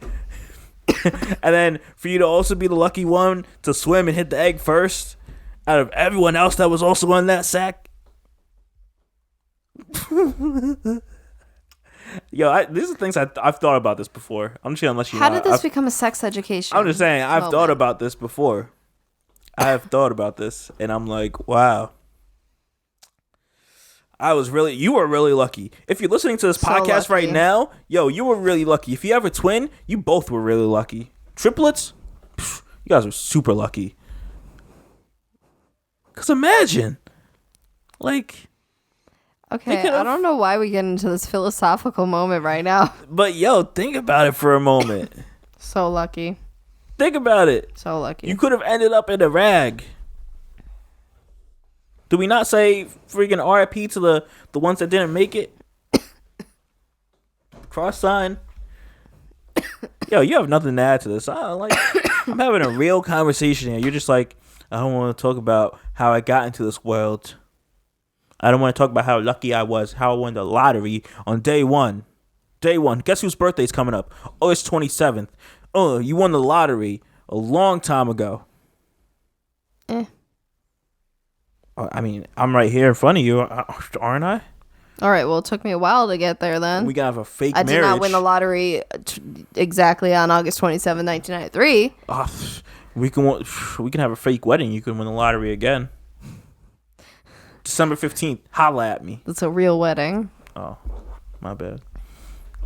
And then for you to also be the lucky one to swim and hit the egg first out of everyone else that was also in that sack. Yo, these are things I've thought about this before. I'm just gonna let you know. How did this become a sex education? I'm just saying, I've thought about this before. I have thought about this, and I'm like, wow. You were really lucky. If you're listening to this podcast right now, yo, you were really lucky. If you have a twin, you both were really lucky. Triplets, you guys are super lucky. Because imagine, like... Okay, I don't know why we get into this philosophical moment right now. But yo, think about it for a moment. So lucky. Think about it. So lucky. You could have ended up in a rag. Do we not say freaking RIP to the ones that didn't make it? Cross sign. Yo, you have nothing to add to this. I'm having a real conversation here. You're just like, I don't want to talk about how I got into this world. I don't want to talk about how lucky I was, how I won the lottery on day one. Day one. Guess whose birthday's coming up? August 27th. Oh, you won the lottery a long time ago. I mean, I'm right here in front of you, aren't I? All right, well, it took me a while to get there then. We gotta have a fake marriage. I did not win the lottery exactly on August 27, 1993. We can have a fake wedding. You can win the lottery again. December 15th. Holla at me. It's a real wedding. Oh, my bad.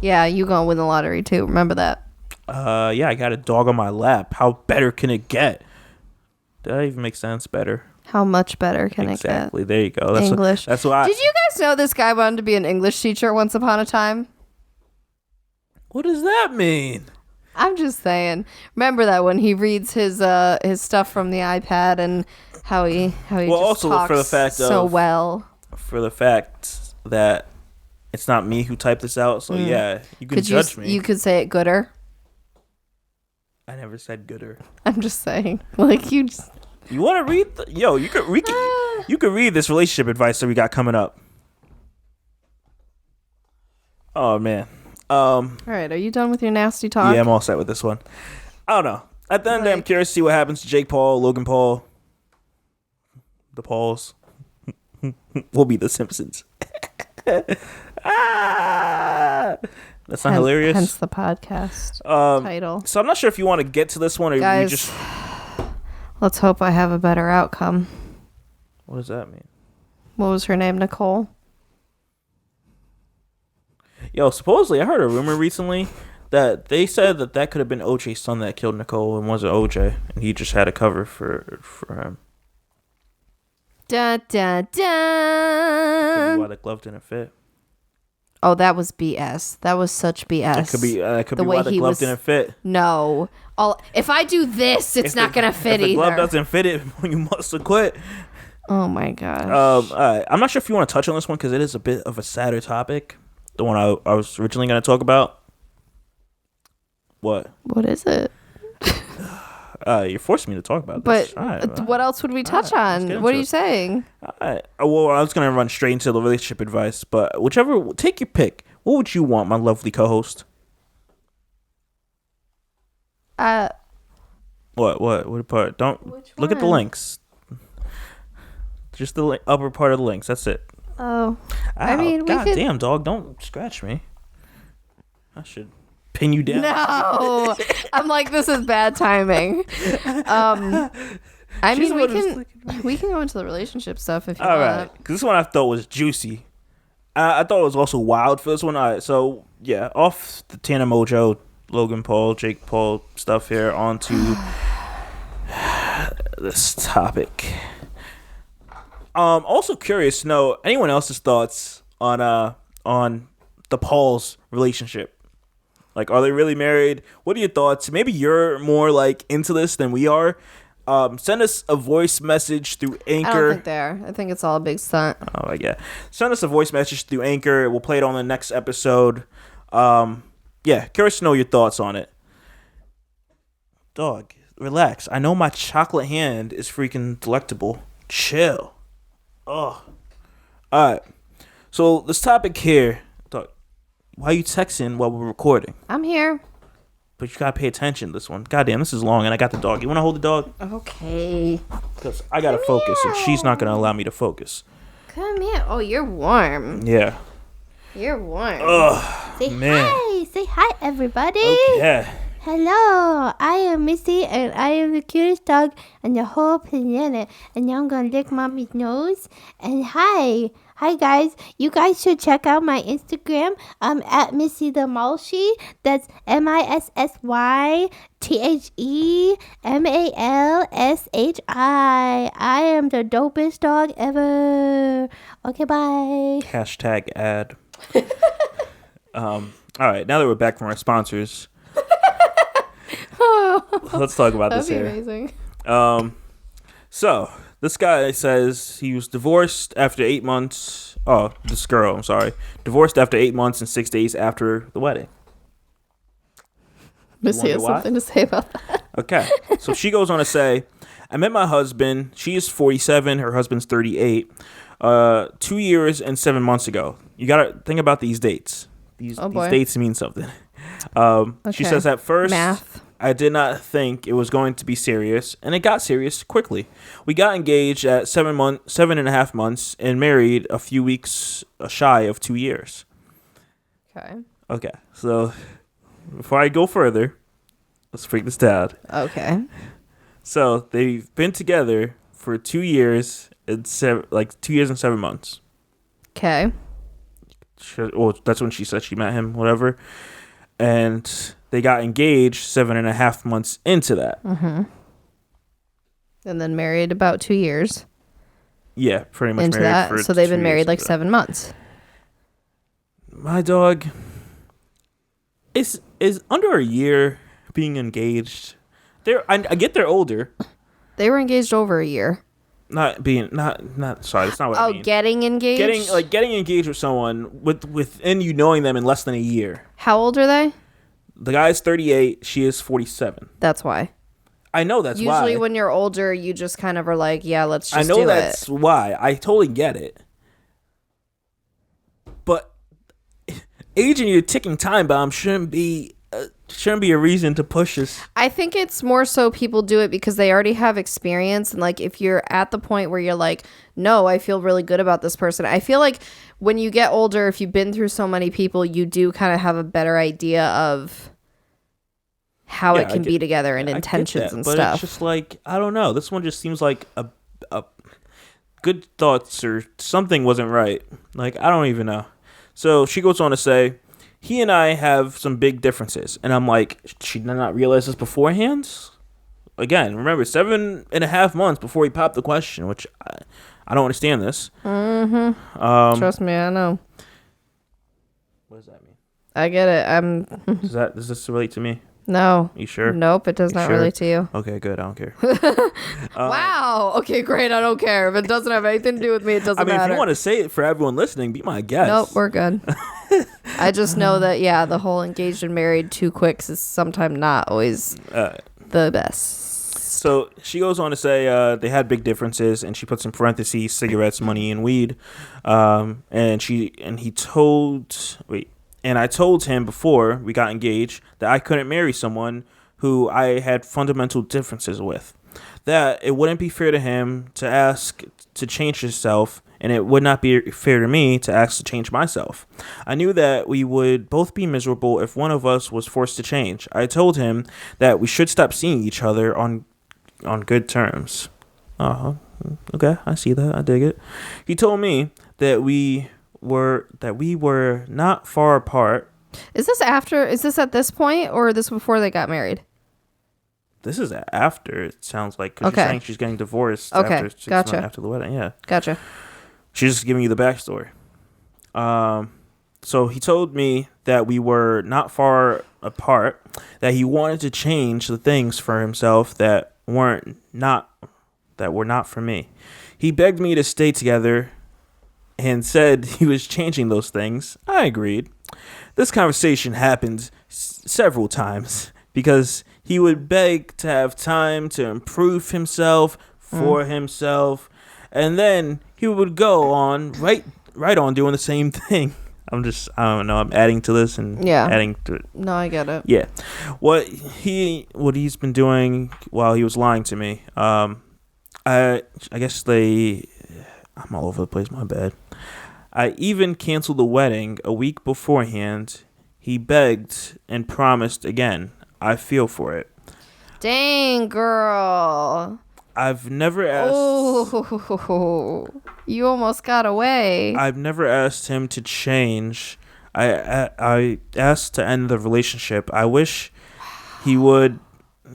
Yeah, you gonna win the lottery too. Remember that. Yeah, I got a dog on my lap. How better can it get? Did that even make sense? Better. How much better can it get? Exactly. There you go. That's English. That's why. Did you guys know this guy wanted to be an English teacher once upon a time? What does that mean? I'm just saying. Remember that when he reads his stuff from the iPad and how he just also talks for the fact so well. For the fact that it's not me who typed this out, so yeah, you can judge me. You could say it gooder. I never said gooder. I'm just saying, like you just. You want to read? You could read this relationship advice that we got coming up. Oh man. All right, are you done with your nasty talk? Yeah, I'm all set with this one. I don't know. At the end of the day, I'm curious to see what happens to Jake Paul, Logan Paul. The Pauls. We'll be the Simpsons. That's not hilarious. Hence the podcast title. So I'm not sure if you want to get to this one or Guys, you just... Let's hope I have a better outcome. What does that mean? What was her name? Nicole? Yo, supposedly I heard a rumor recently that they said that could have been OJ's son that killed Nicole and wasn't OJ, and he just had a cover for him. Da da da. Could be why the glove didn't fit. Oh, that was BS. That was such BS. That could be why the glove didn't fit. No. If I do this, it's not going to fit either. If the glove doesn't fit it, you must have quit. Oh, my gosh. I'm not sure if you want to touch on this one because it is a bit of a sadder topic. The one I was originally going to talk about. What? What is it? You're forcing me to talk about this. But what else would we touch on? What are you saying? Well, I was going to run straight into the relationship advice, but take your pick. What would you want, my lovely co-host? What part? Don't look at the links. Just the upper part of the links. That's it. Oh. I mean, damn, dog, don't scratch me. I should pin you down. No. I'm like, this is bad timing. I mean, we can go into the relationship stuff if you want. All right, because this one I thought was juicy. I thought it was also wild for this one. All right, so yeah, off the Tana Mongeau Logan Paul, Jake Paul stuff here onto this topic. Also curious to know anyone else's thoughts on the Pauls relationship. Like, are they really married? What are your thoughts? Maybe you're more like into this than we are. Send us a voice message through Anchor. I don't think they are. I think it's all a big stunt. Oh, yeah. Send us a voice message through Anchor. We'll play it on the next episode. Yeah, curious to know your thoughts on it. Dog, relax. I know my chocolate hand is freaking delectable. Chill. Oh. All right. So this topic here, dog, why are you texting while we're recording? I'm here. But you gotta pay attention to this one. Goddamn, this is long, and I got the dog. You wanna hold the dog? Okay. Because I gotta focus, and she's not gonna allow me to focus. Come here. Oh, you're warm. Yeah. You're warm. Ugh, Say man. hi. Say hi, everybody. Okay. Hello. I am Missy, and I am the cutest dog on the whole planet. And now I'm going to lick Mommy's nose. And hi. Hi, guys. You guys should check out my Instagram. I'm at Missy the Malshi. That's MissieMalshi. I am the dopest dog ever. Okay, bye. Hashtag ad. All right, now that we're back from our sponsors, let's talk about this here. That'd be amazing. So this guy says he was divorced after 8 months. Oh, this girl, I'm sorry. Divorced after 8 months and 6 days after the wedding. Missy has something to say about that. Okay, so she goes on to say, I met my husband. She is 47. Her husband's 38. 2 years and 7 months ago. You got to think about these dates. These dates mean something. She says, at first, Math. I did not think it was going to be serious, and it got serious quickly. We got engaged at 7.5 months and married a few weeks shy of 2 years. Okay, so before I go further, let's freak this down. Okay. So they've been together for 2 years and 2 years and 7 months. Okay. Well, that's when she said she met him, whatever. And they got engaged 7.5 months into that. Mm-hmm. And then married about 2 years. Yeah, pretty much into married that. for So they've been 2 married years like into 7 months. My dog is under a year being engaged. I get they're older. They were engaged over a year. Sorry, that's not what I mean. Getting engaged? Getting engaged with someone within you knowing them in less than a year. How old are they? The guy's 38, she is 47. That's why. I know that's why. Usually when you're older, you just kind of are like, yeah, let's just I know do that's it. why. I totally get it. But aging your ticking time bomb shouldn't be a reason to push this. I think it's more so people do it because they already have experience. And like, if you're at the point where you're like, no, I feel really good about this person. I feel like when you get older, if you've been through so many people, you do kind of have a better idea of how it can be together and intentions and but stuff. It's just like, I don't know. This one just seems like a good thoughts or something wasn't right. Like, I don't even know. So she goes on to say, he and I have some big differences. And I'm like, she did not realize this beforehand? Again, remember, 7.5 months before he popped the question, which I don't understand this. Mm-hmm. Trust me, I know. What does that mean? I get it. Does this relate to me? No. You sure? Nope, it does not relate to you. Okay, good. I don't care. Wow. Okay, great. I don't care. If it doesn't have anything to do with me, it doesn't matter. If you want to say it for everyone listening, be my guest. Nope, we're good. I just know that, the whole engaged and married too quick is sometimes not always the best. So she goes on to say they had big differences, and she puts in parentheses cigarettes, money, and weed. And I told him before we got engaged that I couldn't marry someone who I had fundamental differences with. That it wouldn't be fair to him to ask to change himself, and it would not be fair to me to ask to change myself. I knew that we would both be miserable if one of us was forced to change. I told him that we should stop seeing each other on good terms. Okay, I see that. I dig it. He told me that we were not far apart Is this at this point, or this before they got married? This is after, it sounds like, because Okay. she's saying she's getting divorced Okay, after 6 gotcha. months after the wedding. Yeah. Gotcha. She's just giving you the backstory. So he told me that we were not far apart, that he wanted to change the things for himself that were not for me. He begged me to stay together and said he was changing those things. I agreed. This conversation happened several times because he would beg to have time to improve himself for himself, and then he would go on right on doing the same thing. I don't know, I'm adding to this and adding to it. No, I get it. Yeah. What he's been doing while he was lying to me, I guess I'm all over the place, my bad. I even canceled the wedding a week beforehand. He begged and promised again. I feel for it. Dang, girl. I've never asked. Oh, you almost got away. I've never asked him to change. I asked to end the relationship. I wish he would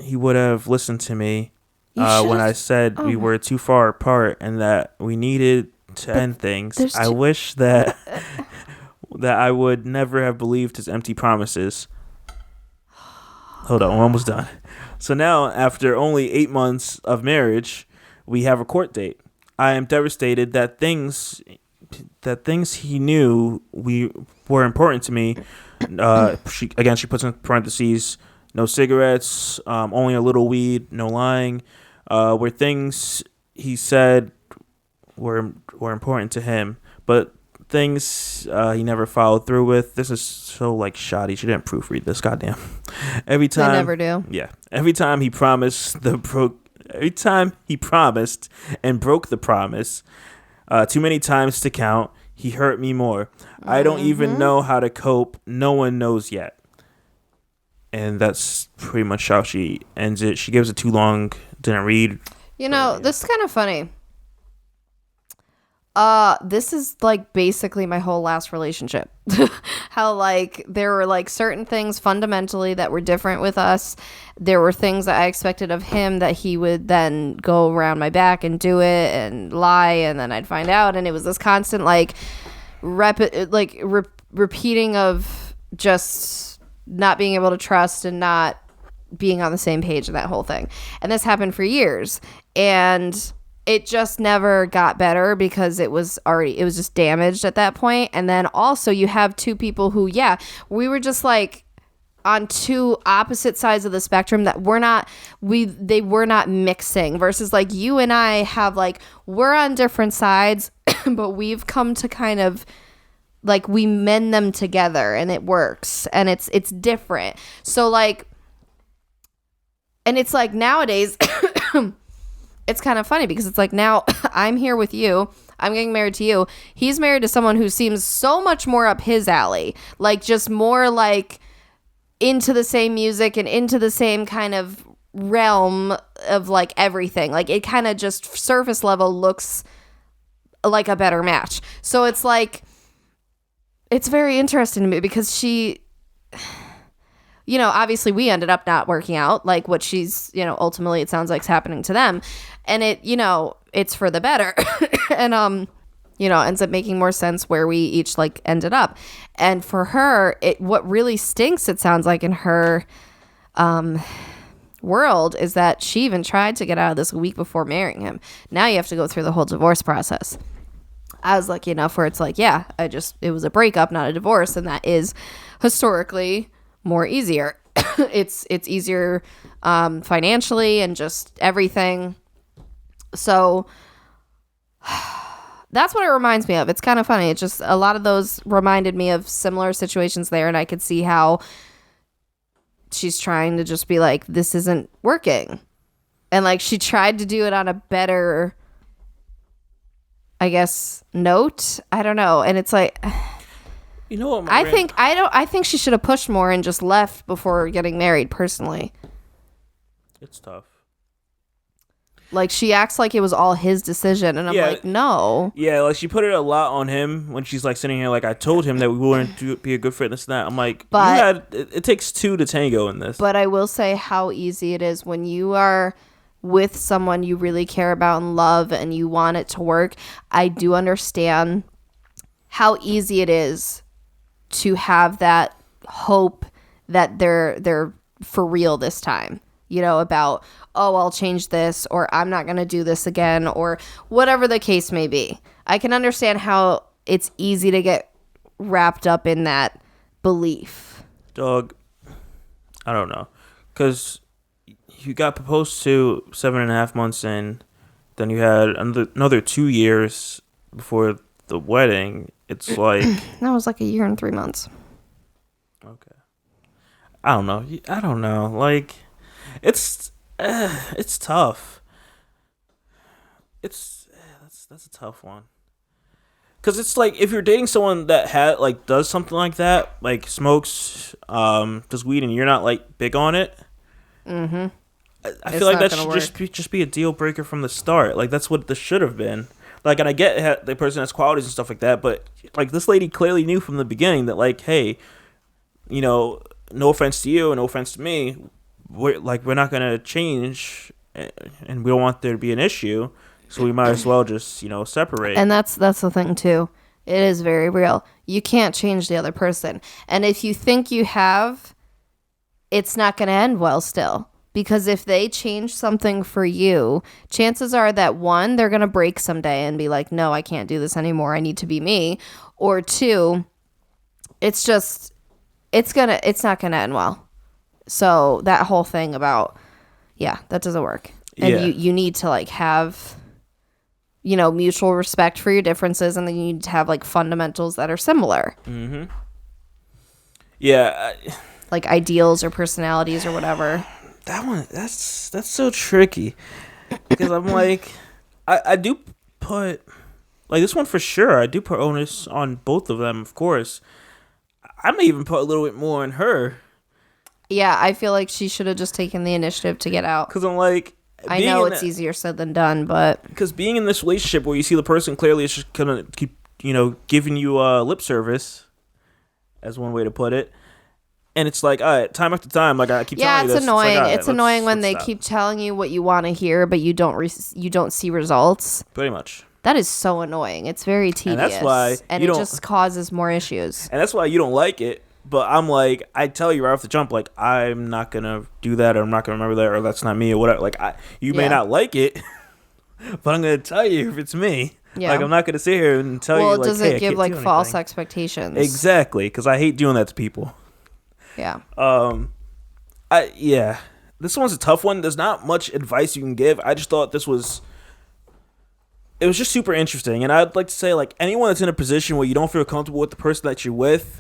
have listened to me when I said we were too far apart and that we needed to end things. I wish that I would never have believed his empty promises. Hold on, we're almost done. So now, after only 8 months of marriage, we have a court date. I am devastated that things he knew were important to me. She puts in parentheses, no cigarettes, only a little weed, no lying, were things he said were important to him, but things he never followed through with. This is so shoddy. She didn't proofread this. Goddamn. Every time I never do. Yeah. Every time he promised and broke the promise, too many times to count, he hurt me more. I don't even know how to cope. No one knows yet. And that's pretty much how she ends it. She gives it too long. Didn't read. This is kind of funny. This is basically my whole last relationship. How there were certain things fundamentally that were different with us. There were things that I expected of him that he would then go around my back and do it and lie, and then I'd find out, and it was this constant repeating of just not being able to trust and not being on the same page of that whole thing. And this happened for years, and it just never got better because it was just damaged at that point. And then also you have two people who, we were just on two opposite sides of the spectrum that they were not mixing, versus you and I have we're on different sides, but we've come to kind of we mend them together and it works and it's different. So and it's nowadays it's kind of funny because it's now I'm here with you. I'm getting married to you. He's married to someone who seems so much more up his alley. Just more into the same music and into the same kind of realm of everything. It kind of just surface level looks like a better match. So it's it's very interesting to me because she, obviously we ended up not working out what she's, ultimately it sounds like is happening to them. And it, it's for the better. And, ends up making more sense where we each ended up. And for her, what really stinks, it sounds like in her world, is that she even tried to get out of this a week before marrying him. Now you have to go through the whole divorce process. I was lucky enough where it's it was a breakup, not a divorce. And that is historically more easier. It's easier financially and just everything. So that's what it reminds me of. It's kind of funny. It's just a lot of those reminded me of similar situations there, and I could see how she's trying to just be this isn't working. And she tried to do it on a better, I guess, note. I don't know. And it's you know what? I think she should have pushed more and just left before getting married, personally. It's tough. Like, she acts like it was all his decision, and I'm like, no. Yeah, like, she put it a lot on him when she's, like, sitting here, like, I told him that we wouldn't be a good fit, this and that. I'm like, it takes two to tango in this. But I will say how easy it is when you are with someone you really care about and love and you want it to work. I do understand how easy it is to have that hope that they're for real this time. About, oh, I'll change this, or I'm not going to do this again, or whatever the case may be. I can understand how it's easy to get wrapped up in that belief. Dog, I don't know. Because you got proposed to 7.5 months in, then you had another 2 years before the wedding. It's like... That was like 1 year and 3 months. Okay. I don't know. Like... It's tough. That's a tough one. Cause it's like if you're dating someone that does something like that, like smokes, does weed, and you're not like big on it. Mm-hmm. I feel like that should just be a deal breaker from the start. Like that's what this should have been. Like, and I get the person has qualities and stuff like that, but like this lady clearly knew from the beginning that like, hey, no offense to you and no offense to me. We're not gonna change, and we don't want there to be an issue, so we might as well just separate. And that's the thing too. It is very real. You can't change the other person, and if you think you have, it's not gonna end well still. Because if they change something for you, chances are that one, they're gonna break someday and be like, no, I can't do this anymore. I need to be me. Or two, it's not gonna end well. So that whole thing about, that doesn't work. And you need to like have, mutual respect for your differences, and then you need to have like fundamentals that are similar. Mm-hmm. Yeah. Like ideals or personalities or whatever. That one, that's so tricky. Because I'm like, I do put, like this one for sure, I do put onus on both of them, of course. I may even put a little bit more on her. Yeah, I feel like she should have just taken the initiative to get out. Because I'm like... I know it's easier said than done, but... Because being in this relationship where you see the person clearly is just going to keep, giving you lip service, as one way to put it. And it's like, all right, time after time, like I keep telling you this. Yeah, it's annoying. Like, it's annoying when they keep telling you what you want to hear, but you don't see results. Pretty much. That is so annoying. It's very tedious. And that's why... And it just causes more issues. And that's why you don't like it. But I'm like, I tell you right off the jump, like, I'm not going to do that, or I'm not going to remember that, or that's not me, or whatever. Like, you may not like it, but I'm going to tell you if it's me. Yeah. Like, I'm not going to sit here and tell you, like, well, does it give, like, false expectations? Exactly, because I hate doing that to people. Yeah. This one's a tough one. There's not much advice you can give. I just thought it was just super interesting. And I'd like to say, like, anyone that's in a position where you don't feel comfortable with the person that you're with,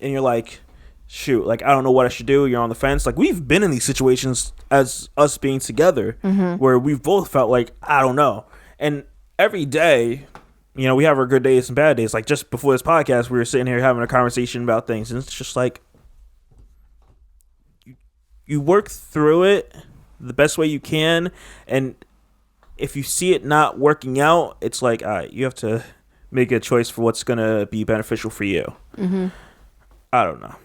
and you're like, shoot, like, I don't know what I should do. You're on the fence. Like, we've been in these situations as us being together where we've both felt like, I don't know. And every day, we have our good days and bad days. Like, just before this podcast, we were sitting here having a conversation about things. And it's just like, you work through it the best way you can. And if you see it not working out, it's like, all right, you have to make a choice for what's going to be beneficial for you. Mm-hmm. I don't know.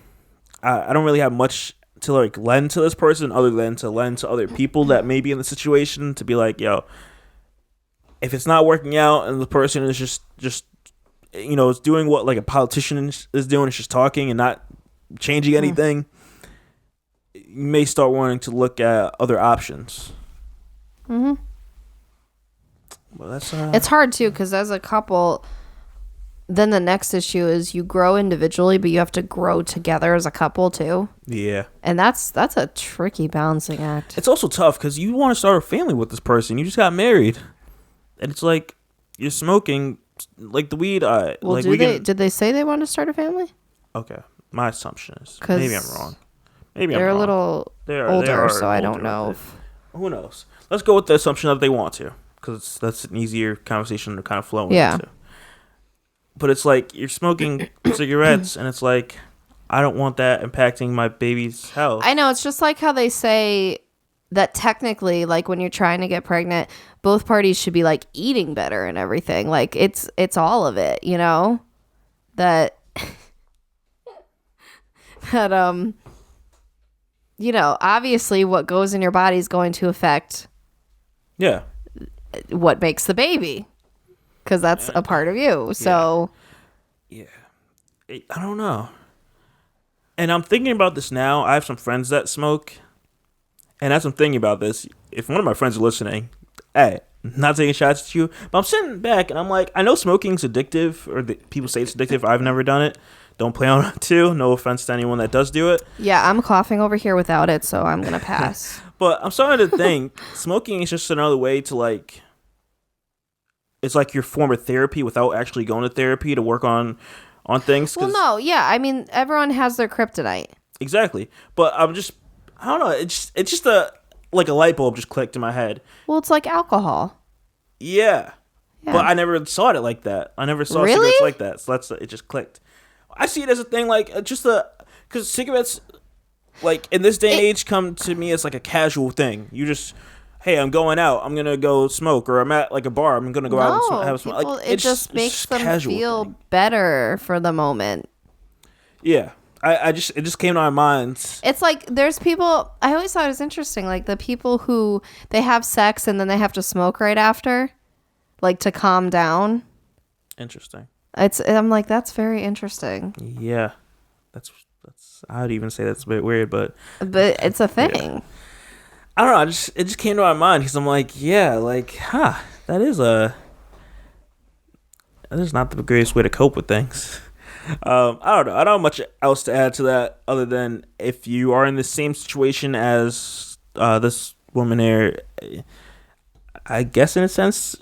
I don't really have much to like lend to this person other than to lend to other people that may be in the situation to be like, yo, if it's not working out and the person is just is doing what like a politician is doing, it's just talking and not changing anything, you may start wanting to look at other options. Mm-hmm. Well, that's it's hard too, because as a couple, then the next issue is you grow individually, but you have to grow together as a couple too. Yeah. And that's a tricky balancing act. It's also tough because you want to start a family with this person. You just got married. And it's like you're smoking like the weed. Well, like did they say they want to start a family? Okay. My assumption is. Maybe I'm wrong. They're a little older, so I don't know. Who knows? Let's go with the assumption that they want to, because that's an easier conversation to kind of flow into. But it's like you're smoking cigarettes, and it's like, I don't want that impacting my baby's health. I know. It's just like how they say that technically, like when you're trying to get pregnant, both parties should be like eating better and everything. Like it's all of it, you know, that that you know, obviously what goes in your body is going to affect what makes the baby, because that's a part of you. So yeah, I don't know. And I'm thinking about this now. I have some friends that smoke, and as I'm thinking about this, if one of my friends are listening, hey, not taking shots at you, but I'm sitting back and I'm like, I know smoking's addictive, or people say it's addictive. I've never done it. Don't plan on it to. No offense to anyone that does do it. yeah, I'm coughing over here without it, so I'm gonna pass. But I'm starting to think smoking is just another way to like, it's like your form of therapy without actually going to therapy to work on things. Well, no, yeah, I mean, everyone has their kryptonite. Exactly. But I don't know. It's just a light bulb just clicked in my head. Well, it's like alcohol. Yeah. But I never saw it like that. I never saw cigarettes like that. So it just clicked. I see it as a thing like because cigarettes, like in this day and age, come to me as like a casual thing. You just, hey, I'm going out. I'm gonna go smoke, or I'm at like a bar. I'm gonna go out and have a smoke. Like, it just makes them feel better for the moment. Yeah, it just came to my mind. It's like there's people. I always thought it was interesting, like the people who they have sex and then they have to smoke right after, like to calm down. Interesting. I'm like, that's very interesting. Yeah, that's. I would even say that's a bit weird, but it's a thing. Yeah. I don't know. It just came to my mind because I'm like, yeah, like, that is not the greatest way to cope with things. I don't know. I don't have much else to add to that other than if you are in the same situation as this woman here, I guess in a sense,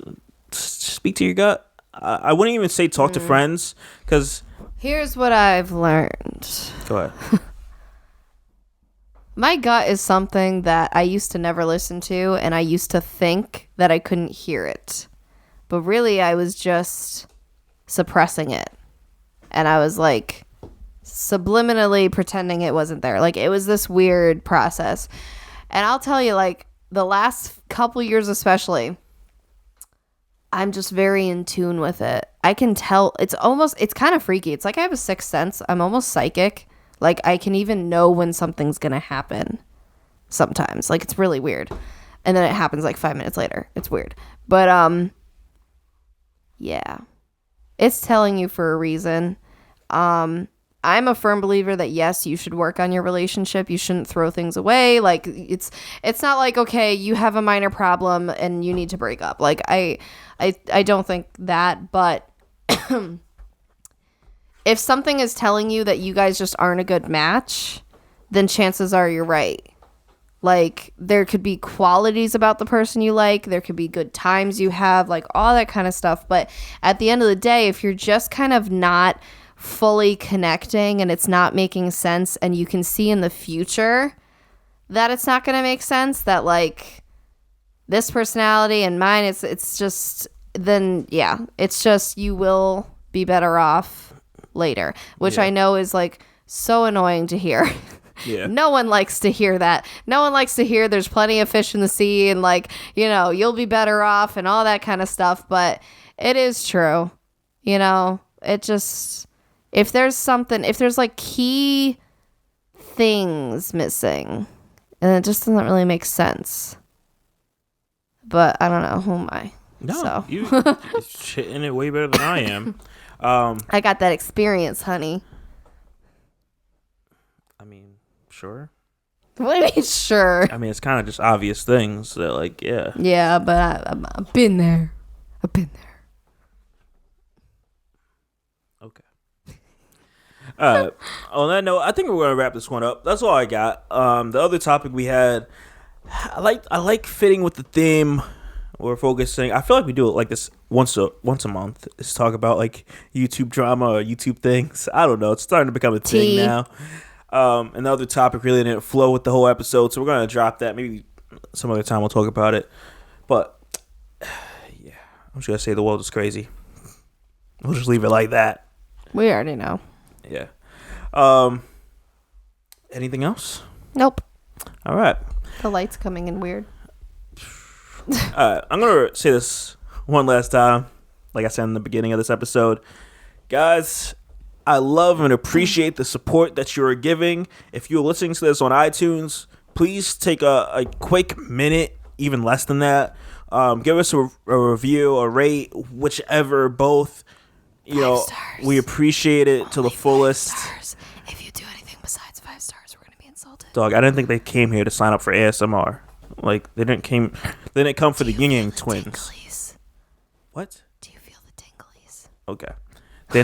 speak to your gut. I wouldn't even say talk to friends because. Here's what I've learned. Go ahead. My gut is something that I used to never listen to, and I used to think that I couldn't hear it. But really, I was just suppressing it. And I was like subliminally pretending it wasn't there. Like it was this weird process. And I'll tell you, like the last couple years especially, I'm just very in tune with it. I can tell. It's kind of freaky. It's like I have a sixth sense. I'm almost psychic. Like I can even know when something's going to happen sometimes. Like it's really weird. And then it happens like 5 minutes later. It's weird. But yeah. It's telling you for a reason. I'm a firm believer that yes, you should work on your relationship. You shouldn't throw things away. Like it's not like, okay, you have a minor problem and you need to break up. Like I don't think that, but if something is telling you that you guys just aren't a good match, then chances are you're right. Like there could be qualities about the person you like. There could be good times you have, like all that kind of stuff. But at the end of the day, if you're just kind of not fully connecting and it's not making sense, and you can see in the future that it's not going to make sense, that like this personality and mine, it's just, then yeah, it's just, you will be better off later, which I know is like so annoying to hear. Yeah. No one likes to hear that. No one likes to hear there's plenty of fish in the sea and like, you know, you'll be better off and all that kind of stuff. But it is true. You know, it just, if there's like key things missing, and it just doesn't really make sense. But I don't know. Who am I? No, you're hitting it way better than I am. I got that experience, honey. I mean, sure. What do you mean, sure? I mean, it's kind of just obvious things that, like, yeah. Yeah, but I've been there. I've been there. Okay. On that note, I think we're gonna wrap this one up. That's all I got. The other topic we had, I like fitting with the theme we're focusing. I feel like we do it like this once a month. Is talk about like YouTube drama or YouTube things. I don't know. It's starting to become a thing now. And the other topic really didn't flow with the whole episode, so we're gonna drop that. Maybe some other time we'll talk about it. But yeah, I'm just gonna say the world is crazy. We'll just leave it like that. We already know. Yeah. Anything else? Nope. All right. The light's coming in weird. I'm going to say this one last time. Like I said in the beginning of this episode. Guys, I love and appreciate the support that you are giving. If you're listening to this on iTunes, please take a quick minute, even less than that. Give us a review, a rate, whichever, both. You know, we appreciate it to the fullest. 5 stars. If you do anything besides 5 stars, we're going to be insulted. Dog, I didn't think they came here to sign up for ASMR. Like, they didn't come for the Yin Yang twins. Tinglies? What? Do you feel the tinglies? Okay. They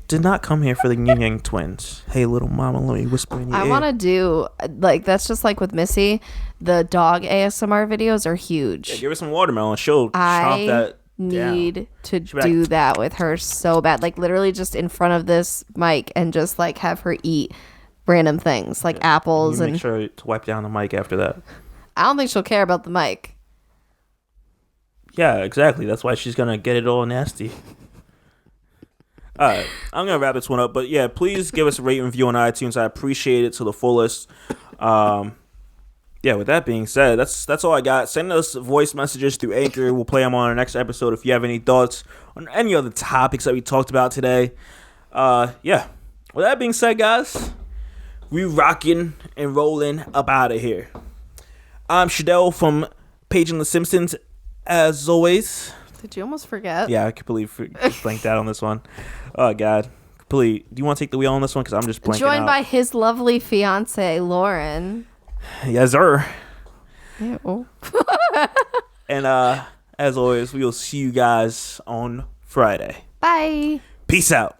did not come here for the Yin Yang twins. Hey, little mama, let me whisper in your ear. I want to do, like, that's just like with Missy. The dog ASMR videos are huge. Yeah, give her some watermelon. She'll chomp that need down. to do that with her so bad. Like, literally just in front of this mic and just, like, have her eat random things, like apples. You and make sure to wipe down the mic after that. I don't think she'll care about the mic. Yeah, exactly. That's why she's going to get it all nasty. All right, I'm going to wrap this one up. But, yeah, please give us a rate and review on iTunes. I appreciate it to the fullest. Yeah, with that being said, that's all I got. Send us voice messages through Anchor. We'll play them on our next episode if you have any thoughts on any other topics that we talked about today. Yeah. With that being said, guys, we rocking and rolling up out of here. I'm Shadell from Paging the Simpsons, as always. Did you almost forget? Yeah, I completely just blanked out on this one. Oh, God. Do you want to take the wheel on this one? Because I'm just blanking out. Joined by his lovely fiance, Lauren. Yes, sir. Ew. And as always, we will see you guys on Friday. Bye. Peace out.